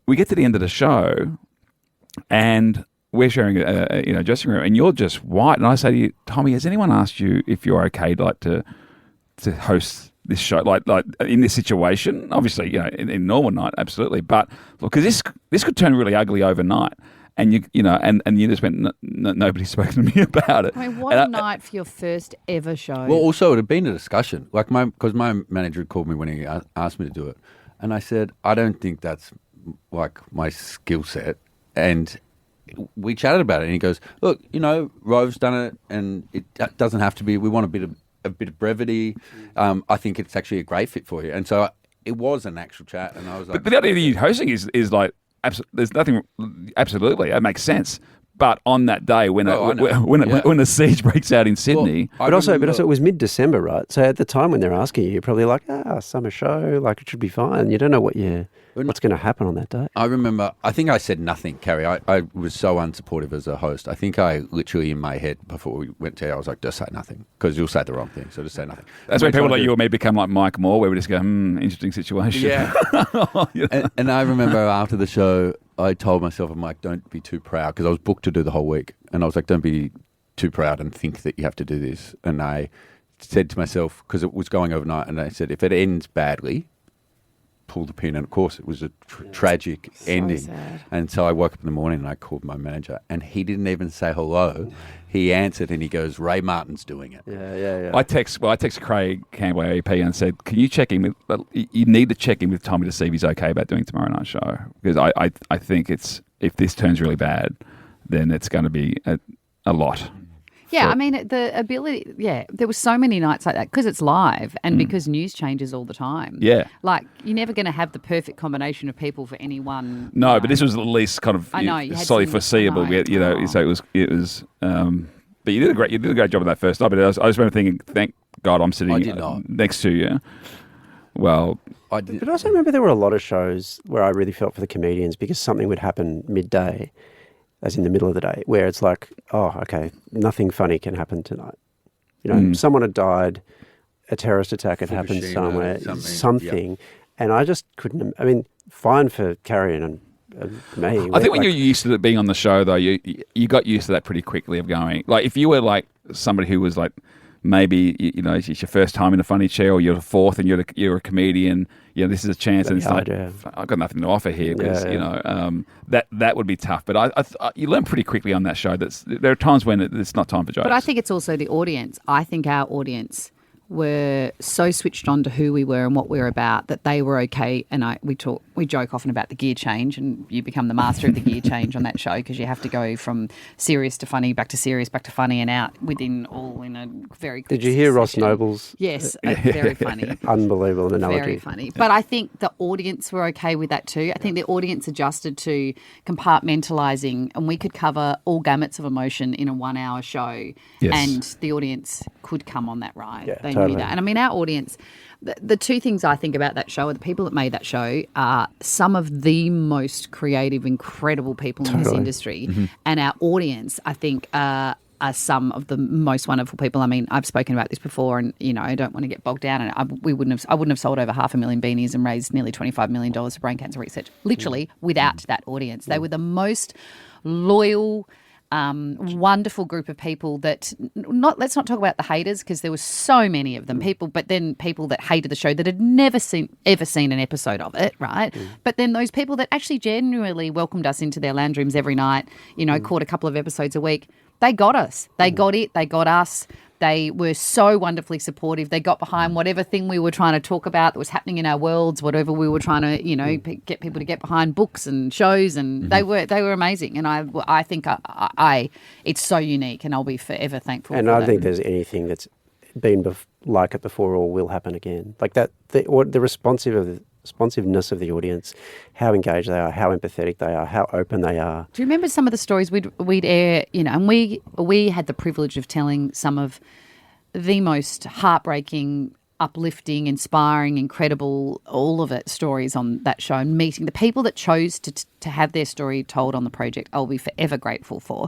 S4: We get to the end of the show, and we're sharing a dressing room, and you're just white, and I say to you, Tommy, has anyone asked you if you're okay to host this show, like in this situation? Obviously, in normal night, absolutely, but look, because this could turn really ugly overnight. And you just went. Nobody's spoken to me about it.
S1: I mean, what a night for your first ever show.
S2: Well, also it had been a discussion, like because my manager had called me when he asked me to do it, and I said I don't think that's like my skill set, and we chatted about it, and he goes, look, Rove's done it, and it doesn't have to be. We want a bit of brevity. I think it's actually a great fit for you, and so it was an actual chat, and I was like,
S4: But the idea of you hosting is like. There's nothing. Absolutely, that makes sense. But on that day when when a siege breaks out in Sydney,
S5: But also, it was mid-December, right? So at the time when they're asking you, you're probably like, summer show, like it should be fine. You don't know what's going to happen on that day.
S2: I remember, I think I said nothing, Carrie. I was so unsupportive as a host. I think I literally in my head before we went to air, I was like, just say nothing, because you'll say the wrong thing, so just say nothing.
S4: that's when people like you or me become like Mike Moore, where we just go, interesting situation.
S2: Yeah. and I remember after the show, I told myself, I'm like, don't be too proud, because I was booked to do the whole week. And I was like, don't be too proud and think that you have to do this. And I said to myself, because it was going overnight, and I said, if it ends badly, pull the pin. And of course, it was a tragic ending.
S1: sad.
S2: And so I woke up in the morning and I called my manager, and he didn't even say hello. He answered and he goes, Ray Martin's doing it.
S5: Yeah.
S4: I text Craig Campbell, AEP, and said, can you check in with? You need to check in with Tommy to see if he's okay about doing tomorrow night's show, because I think if this turns really bad, then it's going to be a lot.
S1: Yeah, I mean, the ability, there were so many nights like that because it's live and because news changes all the time.
S4: Yeah.
S1: Like, you're never going to have the perfect combination of people for any one.
S4: No, but this was at least kind of
S1: I know, you had
S4: slightly
S1: some-
S4: foreseeable.
S1: I know.
S4: So it was. But you did a great job of that first night. But I just remember thinking, thank God I'm sitting
S2: I did not.
S4: next to you. Well,
S2: I did.
S5: But I also remember there were a lot of shows where I really felt for the comedians because something would happen midday, as in the middle of the day, where it's like, oh, okay, nothing funny can happen tonight. Someone had died, a terrorist attack had happened
S2: Fukushima,
S5: somewhere,
S2: something,
S5: something, and I just couldn't. I mean, fine for Carrie and me.
S4: I think when you're used to it being on the show, though, you got used to that pretty quickly of going. Like, if you were like somebody who was like, maybe it's your first time in a funny chair, or you're the fourth, and you're a comedian. This is a chance, and it's like, I've got nothing to offer here, because that would be tough. But you learn pretty quickly on that show that there are times when it's not time for jokes.
S1: But I think it's also the audience. I think our audience were so switched on to who we were and what we were about that they were okay. And we joke often about the gear change, and you become the master of the gear change on that show because you have to go from serious to funny, back to serious, back to funny, and out in a very quick
S5: Did you hear Ross
S1: succession.
S5: Noble's?
S1: Yes, very funny.
S5: Unbelievable analogy.
S1: Very funny. But I think the audience were okay with that too. I think the audience adjusted to compartmentalising, and we could cover all gamuts of emotion in a 1 hour show.
S4: Yes.
S1: And the audience could come on that ride.
S5: Yeah,
S1: They
S5: totally.
S1: knew that. And I mean, our audience, the two things I think about that show are the people that made that show are some of the most creative, incredible people in this industry. And our audience, I think, are are some of the most wonderful people. I mean, I've spoken about this before, and I don't want to get bogged down. And I wouldn't have sold over 500,000 beanies and raised nearly $25 million for brain cancer research, literally without that audience. They were the most loyal, wonderful group of people that let's not talk about the haters, because there were so many of them, people that hated the show that had never seen an episode of it, right? But then those people that actually genuinely welcomed us into their lounge rooms every night, caught a couple of episodes a week, they got us. They got it. They got us. They were so wonderfully supportive. They got behind whatever thing we were trying to talk about that was happening in our worlds, whatever we were trying to, get people to get behind, books and shows, and they were amazing. And I think it's so unique, and I'll be forever thankful.
S5: And
S1: for
S5: I
S1: that.
S5: think there's anything that's been like it before or will happen again. Like that, the responsiveness of the audience, how engaged they are, how empathetic they are, how open they are.
S1: Do you remember some of the stories we'd air? And we had the privilege of telling some of the most heartbreaking, uplifting, inspiring, incredible, all of it stories on that show, and meeting the people that chose to have their story told on the project. I'll be forever grateful for.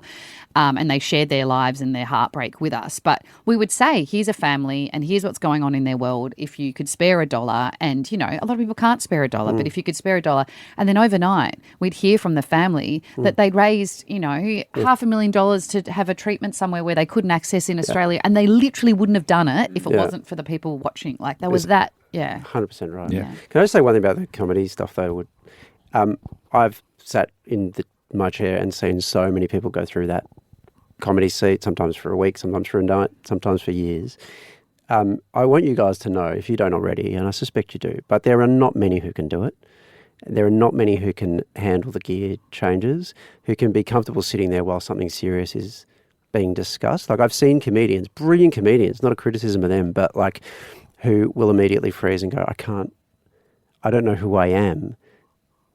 S1: And they shared their lives and their heartbreak with us. But we would say, here's a family and here's what's going on in their world. If you could spare $1, and, a lot of people can't spare $1, but if you could spare $1, and then overnight we'd hear from the family that they'd raised, $500,000 to have a treatment somewhere where they couldn't access in Australia. And they literally wouldn't have done it if it wasn't for the people watching. Like, there was that,
S5: 100% right.
S4: Yeah.
S5: Can I just say one thing about the comedy stuff, though? I've sat in my chair and seen so many people go through that comedy seat, sometimes for a week, sometimes for a night, sometimes for years. I want you guys to know, if you don't already, and I suspect you do, but there are not many who can do it. There are not many who can handle the gear changes, who can be comfortable sitting there while something serious is being discussed. Like, I've seen comedians, brilliant comedians, not a criticism of them, but like, who will immediately freeze and go, I don't know who I am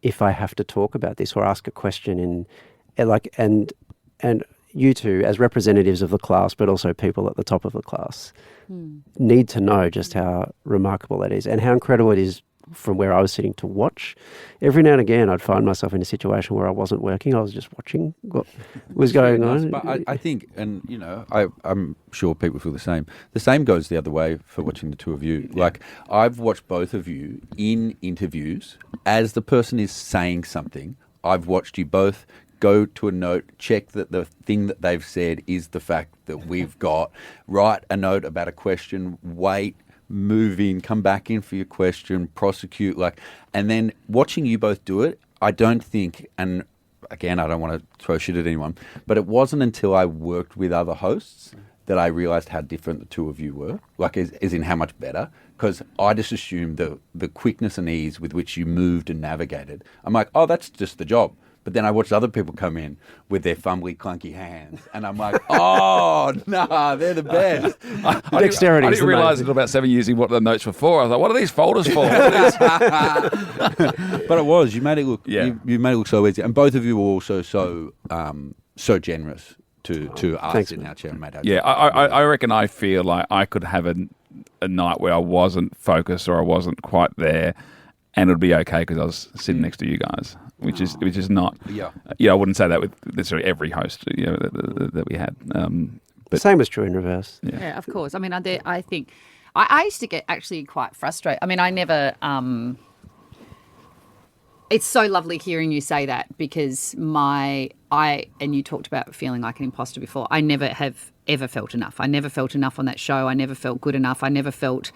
S5: if I have to talk about this or ask a question and you two, as representatives of the class, but also people at the top of the class, need to know just how remarkable that is and how incredible it is from where I was sitting to watch. Every now and again, I'd find myself in a situation where I wasn't working. I was just watching what was going on.
S2: But I think, and I'm sure people feel the same. The same goes the other way for watching the two of you. Yeah. Like, I've watched both of you in interviews as the person is saying something. I've watched you both go to a note, check that the thing that they've said is the fact that we've got, write a note about a question, wait, move in, come back in for your question, prosecute, and then watching you both do it, I don't think, and again, I don't want to throw shit at anyone, but it wasn't until I worked with other hosts that I realised how different the two of you were, as in how much better, because I just assumed the quickness and ease with which you moved and navigated. I'm like, oh, that's just the job. But then I watched other people come in with their fumbly, clunky hands, and I'm like, oh, nah, they're the best.
S3: Dexterity.
S4: I didn't realise until about 7 years what the notes were for. I was like, what are these folders for?
S2: But it was. You made it look.
S4: Yeah.
S2: You made it look so easy, and both of you were also so generous to us.
S5: Thanks,
S2: in our chair and made our
S4: Yeah,
S2: job.
S4: I reckon I feel like I could have a night where I wasn't focused or I wasn't quite there, and it would be okay because I was sitting next to you guys. Which is not.
S2: Yeah.
S4: I wouldn't say that with necessarily every host that we had.
S5: The same was true in reverse.
S1: Yeah, of course. I mean, I think I used to get actually quite frustrated. I mean, I never. It's so lovely hearing you say that, because and you talked about feeling like an imposter before. I never have ever felt enough. I never felt enough on that show. I never felt good enough. I never felt.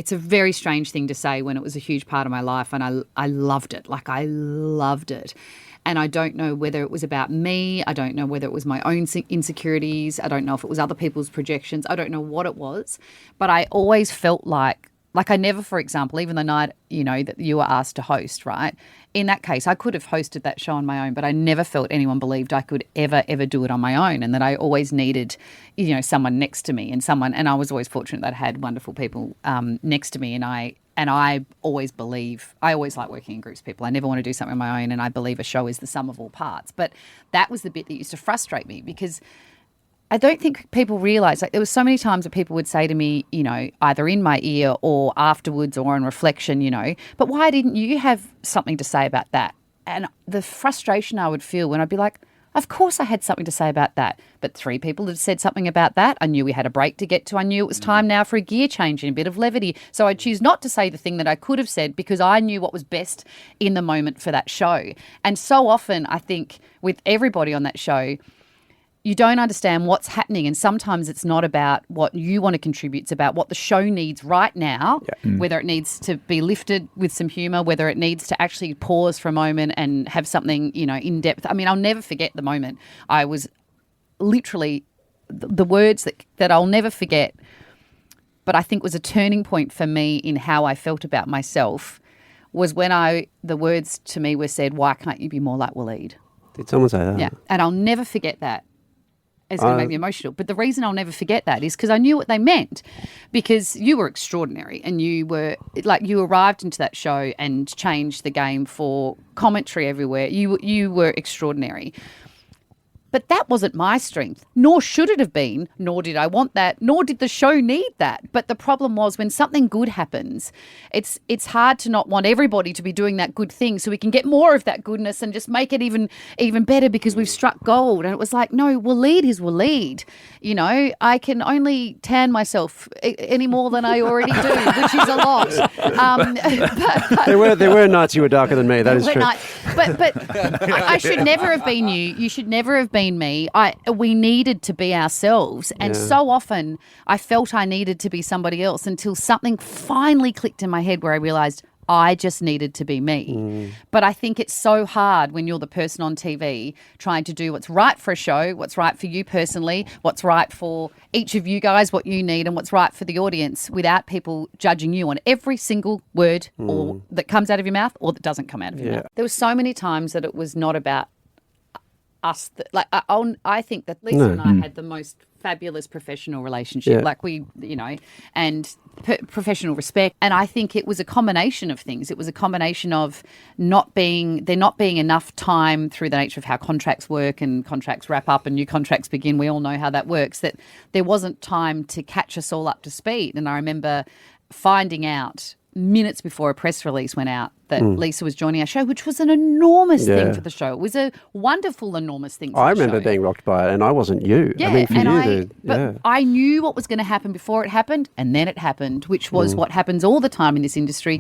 S1: It's a very strange thing to say when it was a huge part of my life, and I loved it. Like, I loved it. And I don't know whether it was about me. I don't know whether it was my own insecurities. I don't know if it was other people's projections. I don't know what it was. But I always felt like I never, for example, even the night, that you were asked to host, right? In that case, I could have hosted that show on my own, but I never felt anyone believed I could ever do it on my own, and that I always needed, someone next to me, and I was always fortunate that I had wonderful people next to me, and I always like working in groups of people. I never want to do something on my own, and I believe a show is the sum of all parts. But that was the bit that used to frustrate me, because I don't think people realise, there was so many times that people would say to me, either in my ear or afterwards or on reflection, but why didn't you have something to say about that? And the frustration I would feel when I'd be like, Of course I had something to say about that. But 3 people had said something about that. I knew we had a break to get to. I knew it was time now for a gear change and a bit of levity. So I choose not to say the thing that I could have said because I knew what was best in the moment for that show. And so often, I think, with everybody on that show, you don't understand what's happening, and sometimes it's not about what you want to contribute. It's about what the show needs right now, whether it needs to be lifted with some humour, whether it needs to actually pause for a moment and have something, in depth. I mean, I'll never forget the moment. I was literally the words that I'll never forget, but I think was a turning point for me in how I felt about myself, was when the words to me were said, "Why can't you be more like Waleed?"
S5: Did someone say that?
S1: Yeah, and I'll never forget that. It's going to make me emotional. But the reason I'll never forget that is because I knew what they meant, because you were extraordinary and you arrived into that show and changed the game for commentary everywhere. You were extraordinary. But that wasn't my strength, nor should it have been, nor did I want that, nor did the show need that. But the problem was when something good happens, it's hard to not want everybody to be doing that good thing so we can get more of that goodness and just make it even better because we've struck gold. And it was like, no, Waleed is Waleed. I can only tan myself any more than I already do, which is a lot.
S5: There were nights you were darker than me. That is true.
S1: But I should never have been you. You should never have been me. We needed to be ourselves, and so often I felt I needed to be somebody else until something finally clicked in my head where I realised I just needed to be me. But I think it's so hard when you're the person on TV trying to do what's right for a show, what's right for you personally, what's right for each of you guys, what you need, and what's right for the audience, without people judging you on every single word or that comes out of your mouth or that doesn't come out of your mouth. There were so many times that it was not about us. I think that Lisa and I had the most fabulous professional relationship, and professional respect. And I think it was a combination of things. It was a combination of there not being enough time through the nature of how contracts work, and contracts wrap up and new contracts begin. We all know how that works, that there wasn't time to catch us all up to speed. And I remember finding out minutes before a press release went out that Lisa was joining our show, which was an enormous thing for the show. It was a wonderful, enormous thing for
S5: I
S1: the
S5: remember
S1: show.
S5: being rocked by it, and I wasn't you.
S1: Yeah,
S5: I mean, for you,
S1: I knew what was going to happen before it happened, and then it happened, which was what happens all the time in this industry,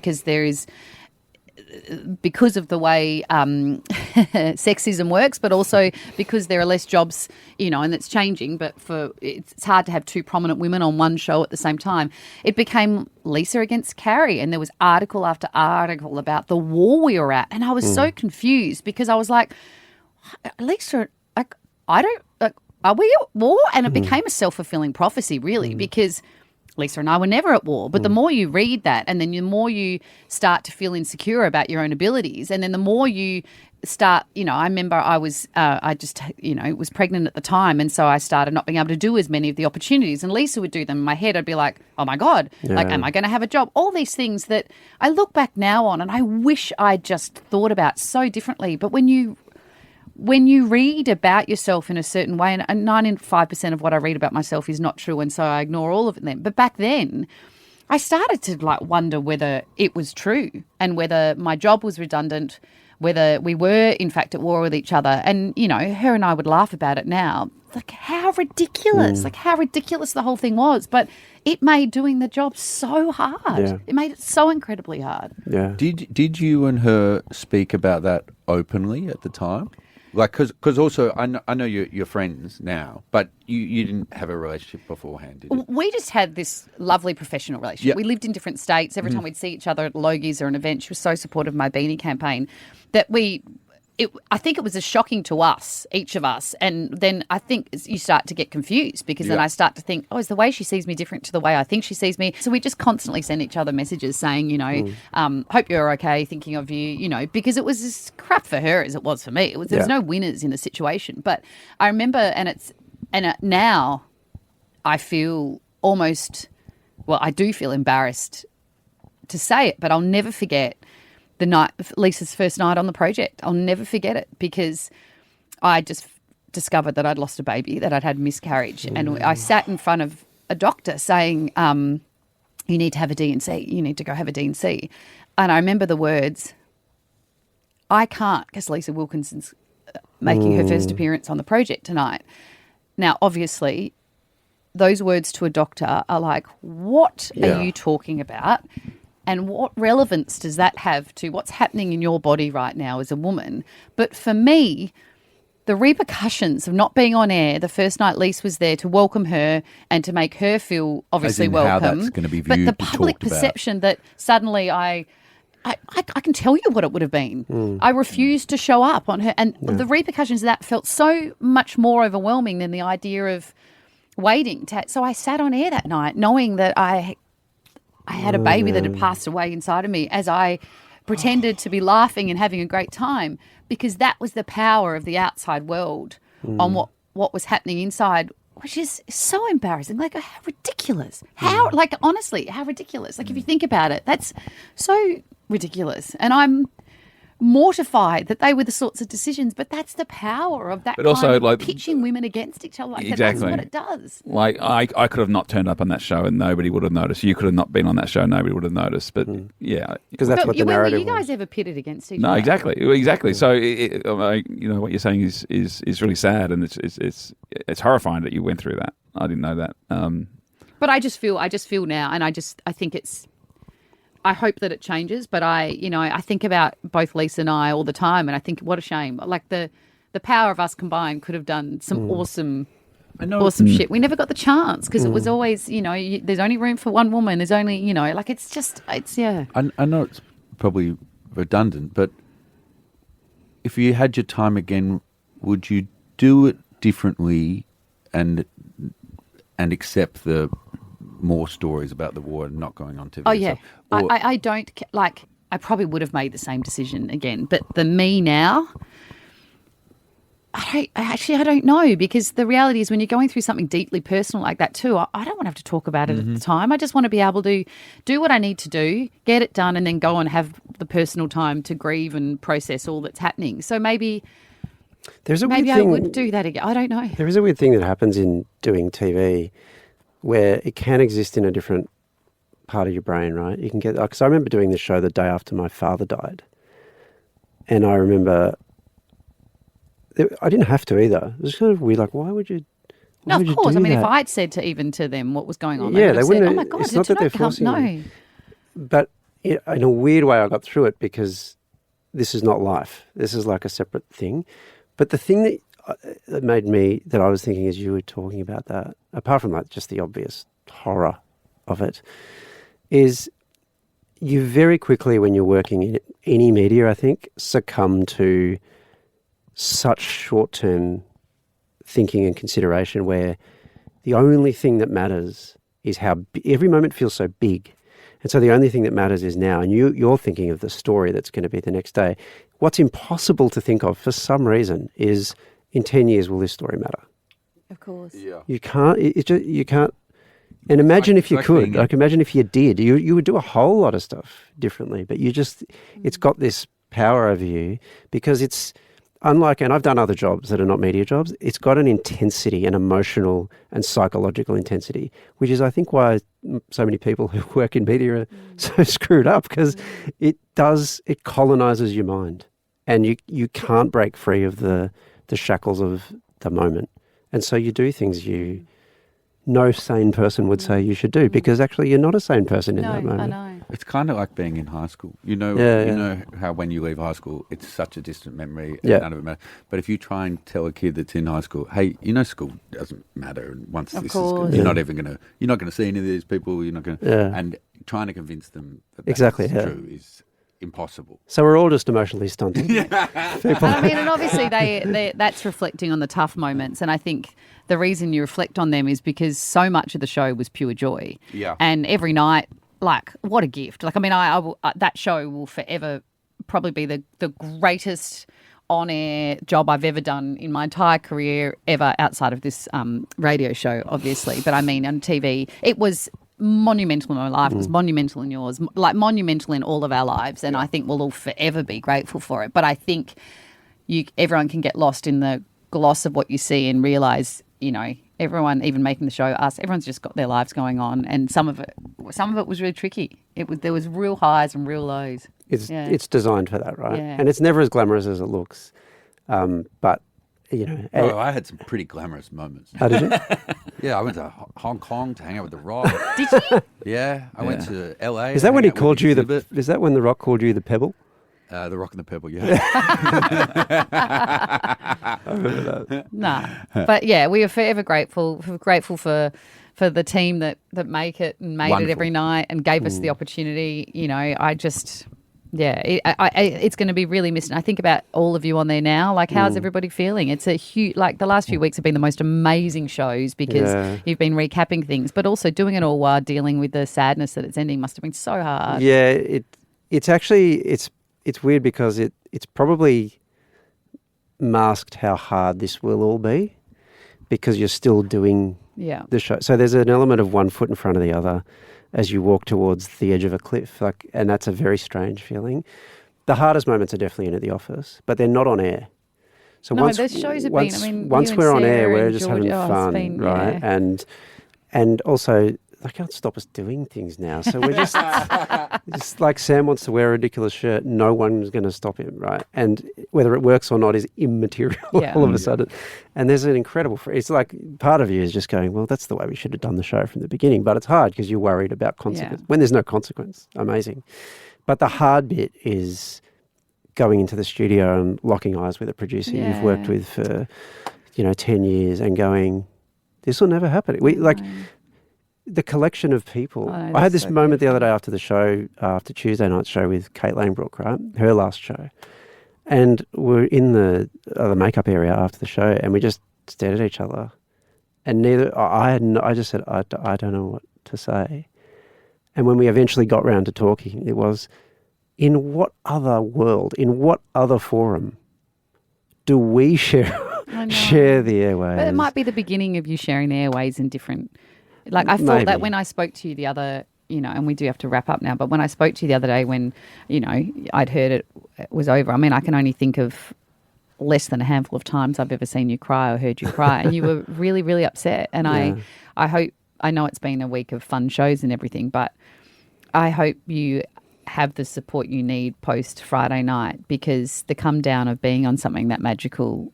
S1: because of the way sexism works, but also because there are less jobs, and it's changing. But it's hard to have 2 prominent women on one show at the same time. It became Lisa against Carrie, and there was article after article about the war we were at, and I was so confused because I was like, Lisa, are we at war? And it became a self-fulfilling prophecy, really, because Lisa and I were never at war. But the more you read that, and then the more you start to feel insecure about your own abilities, and then the more you start, I remember I was was pregnant at the time, and so I started not being able to do as many of the opportunities, and Lisa would do them. In my head, I'd be like, oh my God, am I going to have a job? All these things that I look back now on, and I wish I just thought about so differently. But when you read about yourself in a certain way, and 95% of what I read about myself is not true, and so I ignore all of it then. But back then, I started to wonder whether it was true and whether my job was redundant, whether we were in fact at war with each other. And, her and I would laugh about it now. How ridiculous, how ridiculous the whole thing was. But it made doing the job so hard.
S5: Yeah.
S1: It made it so incredibly hard.
S5: Yeah.
S2: Did you and her speak about that openly at the time? Because also I know you're friends now, but you didn't have a relationship beforehand, did you?
S1: We just had this lovely professional relationship.
S2: Yep.
S1: We lived in different states. Every time we'd see each other at Logies or an event, she was so supportive of my beanie campaign that I think it was as shocking to us, each of us. And then I think you start to get confused because then I start to think, is the way she sees me different to the way I think she sees me? So we just constantly send each other messages saying, hope you're okay, thinking of you, because it was as crap for her as it was for me. There was no winners in the situation. But I remember, now I feel I do feel embarrassed to say it, but I'll never forget the night, Lisa's first night on the project. I'll never forget it because I just discovered that I'd lost a baby, that I'd had miscarriage. And I sat in front of a doctor saying, you need to have a D&C. You need to go have a D&C. And I remember the words, I can't, because Lisa Wilkinson's making her first appearance on the project tonight. Now, obviously, those words to a doctor are like, what are you talking about? And what relevance does that have to what's happening in your body right now as a woman? But for me, the repercussions of not being on air the first night Lisa was there to welcome her and to make her feel obviously
S2: As in
S1: welcome.
S2: how that's gonna be
S1: but
S2: viewed,
S1: the public
S2: talked about.
S1: perception that suddenly I can tell you what it would have been. I refused to show up on her. And the repercussions of that felt so much more overwhelming than the idea of waiting. So I sat on air that night knowing that I had a baby that had passed away inside of me as I pretended to be laughing and having a great time, because that was the power of the outside world on what was happening inside, which is so embarrassing. Like, how ridiculous. How, like, honestly, how ridiculous. Like, if you think about it, that's so ridiculous. And I'm mortified that they were the sorts of decisions, but that's the power of that
S4: But also,
S1: of
S4: like,
S1: pitching women against each other. Like
S4: exactly.
S1: That's what it does.
S4: Like, I could have not turned up on that show and nobody would have noticed. You could have not been on that show and nobody would have noticed. But,
S5: Because that's what the
S1: Were
S5: narrative
S1: you guys
S5: was.
S1: ever pitted against each
S4: No,
S1: other?
S4: exactly. So, what you're saying is really sad, and it's horrifying that you went through that. I didn't know that.
S1: But I just feel now, and I think I hope that it changes. But I think about both Lisa and I all the time, and I think what a shame. Like the power of us combined could have done some awesome shit. We never got the chance because it was always, there's only room for one woman. There's only,
S2: I know it's probably redundant, but if you had your time again, would you do it differently and accept the more stories about the war and not going on TV?
S1: Oh, yeah.
S2: Or,
S1: I don't, like, I probably would have made the same decision again. But the me now, I don't know, because the reality is when you're going through something deeply personal like that too, I don't want to have to talk about it at the time. I just want to be able to do what I need to do, get it done, and then go and have the personal time to grieve and process all that's happening. So maybe I would do that again. I don't know.
S5: There is a weird thing that happens in doing TV where it can exist in a different part of your brain, right? You can get, because I remember doing this show the day after my father died, and I remember I didn't have to either. It was kind of weird. Like, why would you?
S1: No, of course. I mean,
S5: that?
S1: if I'd said to them what was going on,
S5: yeah,
S1: they
S5: wouldn't.
S1: Said, oh my God,
S5: it's not that they're forcing
S1: no.
S5: you. But in a weird way, I got through it because this is not life. This is like a separate thing. But the thing that made me, that I was thinking as you were talking about that, apart from like just the obvious horror of it, is you very quickly, when you're working in any media, I think, succumb to such short-term thinking and consideration where the only thing that matters is how every moment feels so big. And so the only thing that matters is now. And you're thinking of the story that's going to be the next day. What's impossible to think of for some reason is, in 10 years, will this story matter?
S1: Of course.
S2: yeah.
S5: You can't. You can't. And imagine if you could. Like, imagine if you did. You would do a whole lot of stuff differently. But it's got this power over you because it's unlike, and I've done other jobs that are not media jobs, it's got an intensity, an emotional and psychological intensity, which is, I think, why so many people who work in media are so screwed up, because it colonizes your mind, and you can't break free of the shackles of the moment. And so you do things no sane person would say you should do, because actually you're not a sane person in that moment.
S1: I know.
S2: It's kind of like being in high school. You know how when you leave high school, it's such a distant memory. And none of it matters. But if you try and tell a kid that's in high school, hey, school doesn't matter. And once
S1: Of
S2: this
S1: course.
S2: is, you're not going to see any of these people. You're not going to, and trying to convince them that that's
S5: Exactly,
S2: true is impossible.
S5: So we're all just emotionally stunted.
S1: And I mean, and obviously that's reflecting on the tough moments. And I think the reason you reflect on them is because so much of the show was pure joy.
S2: Yeah.
S1: And every night, like, what a gift. Like, I mean, I will, that show will forever probably be the greatest on-air job I've ever done in my entire career ever, outside of this radio show, obviously. But I mean, on TV, it was monumental in my life. It was monumental in yours, like monumental in all of our lives. And I think we'll all forever be grateful for it. But I think everyone can get lost in the gloss of what you see and realise, everyone, even making the show, everyone's just got their lives going on, and some of it was really tricky. There was real highs and real lows.
S5: It's designed for that, right?
S1: Yeah.
S5: And it's never as glamorous as it looks. But you know.
S2: Oh, I had some pretty glamorous moments.
S5: How did you?
S2: Yeah, I went to Hong Kong to hang out with The Rock.
S1: Did you?
S2: Yeah, I went to LA.
S5: Is that when he called you
S2: the
S5: Is that when The Rock called you the Pebble?
S2: The Rock and the Pebble? Yeah.
S1: Nah. But yeah, we are forever grateful. We're grateful for the team that make it and made it every night and gave us the opportunity. You know, I just. Yeah, it's going to be really missed. And I think about all of you on there now. Like, how's everybody feeling? It's a huge, like, the last few weeks have been the most amazing shows because you've been recapping things, but also doing it all while dealing with the sadness that it's ending must have been so hard.
S5: Yeah, it's actually it's weird because it's probably masked how hard this will all be because you're still doing the show. So there's an element of one foot in front of the other as you walk towards the edge of a cliff, and that's a very strange feeling. The hardest moments are definitely in at the office, but they're not on air. So
S1: those shows have been. I mean,
S5: once
S1: you
S5: we're
S1: and
S5: on air,
S1: Sarah
S5: we're
S1: and
S5: just
S1: George,
S5: having fun,
S1: been,
S5: right?
S1: Yeah.
S5: And also they can't stop us doing things now. So we're just like Sam wants to wear a ridiculous shirt, no one's going to stop him, right? And whether it works or not is immaterial all of a sudden. And there's an incredible, it's like part of you is just going, well, that's the way we should have done the show from the beginning. But it's hard because you're worried about consequence. When there's no consequence, amazing. But the hard bit is going into the studio and locking eyes with a producer you've worked with for, 10 years and going, this will never happen. The collection of people. I had this moment the other day after the show, after Tuesday night's show with Kate Lanebrook, right? Her last show. And we're in the makeup area after the show and we just stared at each other. And I just said, I don't know what to say. And when we eventually got round to talking, it was, in what other world, in what other forum do we share the airways?
S1: But it might be the beginning of you sharing the airways in different... Like, I thought that when I spoke to you the other, and we do have to wrap up now, but when I spoke to you the other day when, I'd heard it was over, I mean, I can only think of less than a handful of times I've ever seen you cry or heard you cry, and you were really, really upset. And I hope, I know it's been a week of fun shows and everything, but I hope you have the support you need post Friday night, because the come down of being on something that magical,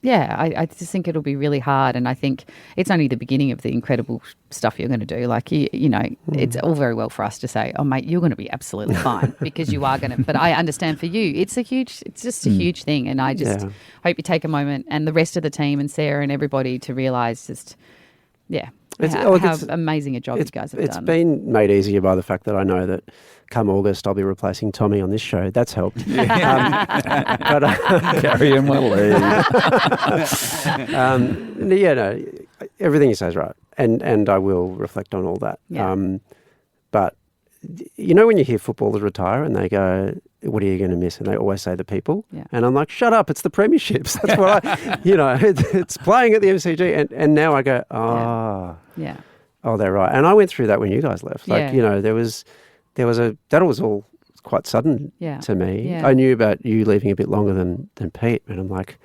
S1: I just think it'll be really hard. And I think it's only the beginning of the incredible stuff you're going to do. Like, it's all very well for us to say, oh, mate, you're going to be absolutely fine because you are going to. But I understand for you, it's just a huge thing. And I just hope you take a moment, and the rest of the team and Sarah and everybody, to realise how amazing a job you guys have done.
S5: It's been made easier by the fact that I know that come August I'll be replacing Tommy on this show. That's helped.
S4: Carrie and Waleed.
S5: Everything you say is right, and I will reflect on all that.
S1: Yeah.
S5: But when you hear footballers retire and they go, what are you going to miss? And they always say the people.
S1: Yeah.
S5: And I'm like, shut up, it's the premierships. That's what it's playing at the MCG. And now I go, oh, they're right. And I went through that when you guys left. Like, that was all quite sudden to me.
S1: Yeah.
S5: I knew about you leaving a bit longer than Pete. And I'm like,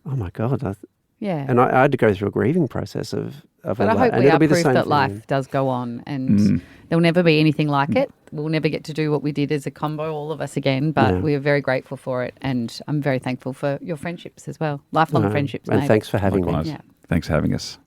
S5: oh my God. And I had to go through a grieving process of
S1: But
S5: all
S1: I
S5: that.
S1: hope
S5: And
S1: we
S5: it'll
S1: are
S5: be the
S1: proof
S5: same
S1: that
S5: thing.
S1: life does go on, and there'll never be anything like it. We'll never get to do what we did as a combo, all of us again, but we are very grateful for it, and I'm very thankful for your friendships as well. Lifelong friendships,
S5: And
S1: mate.
S5: thanks for having me.
S4: Likewise.
S1: Yeah.
S4: Thanks for having us.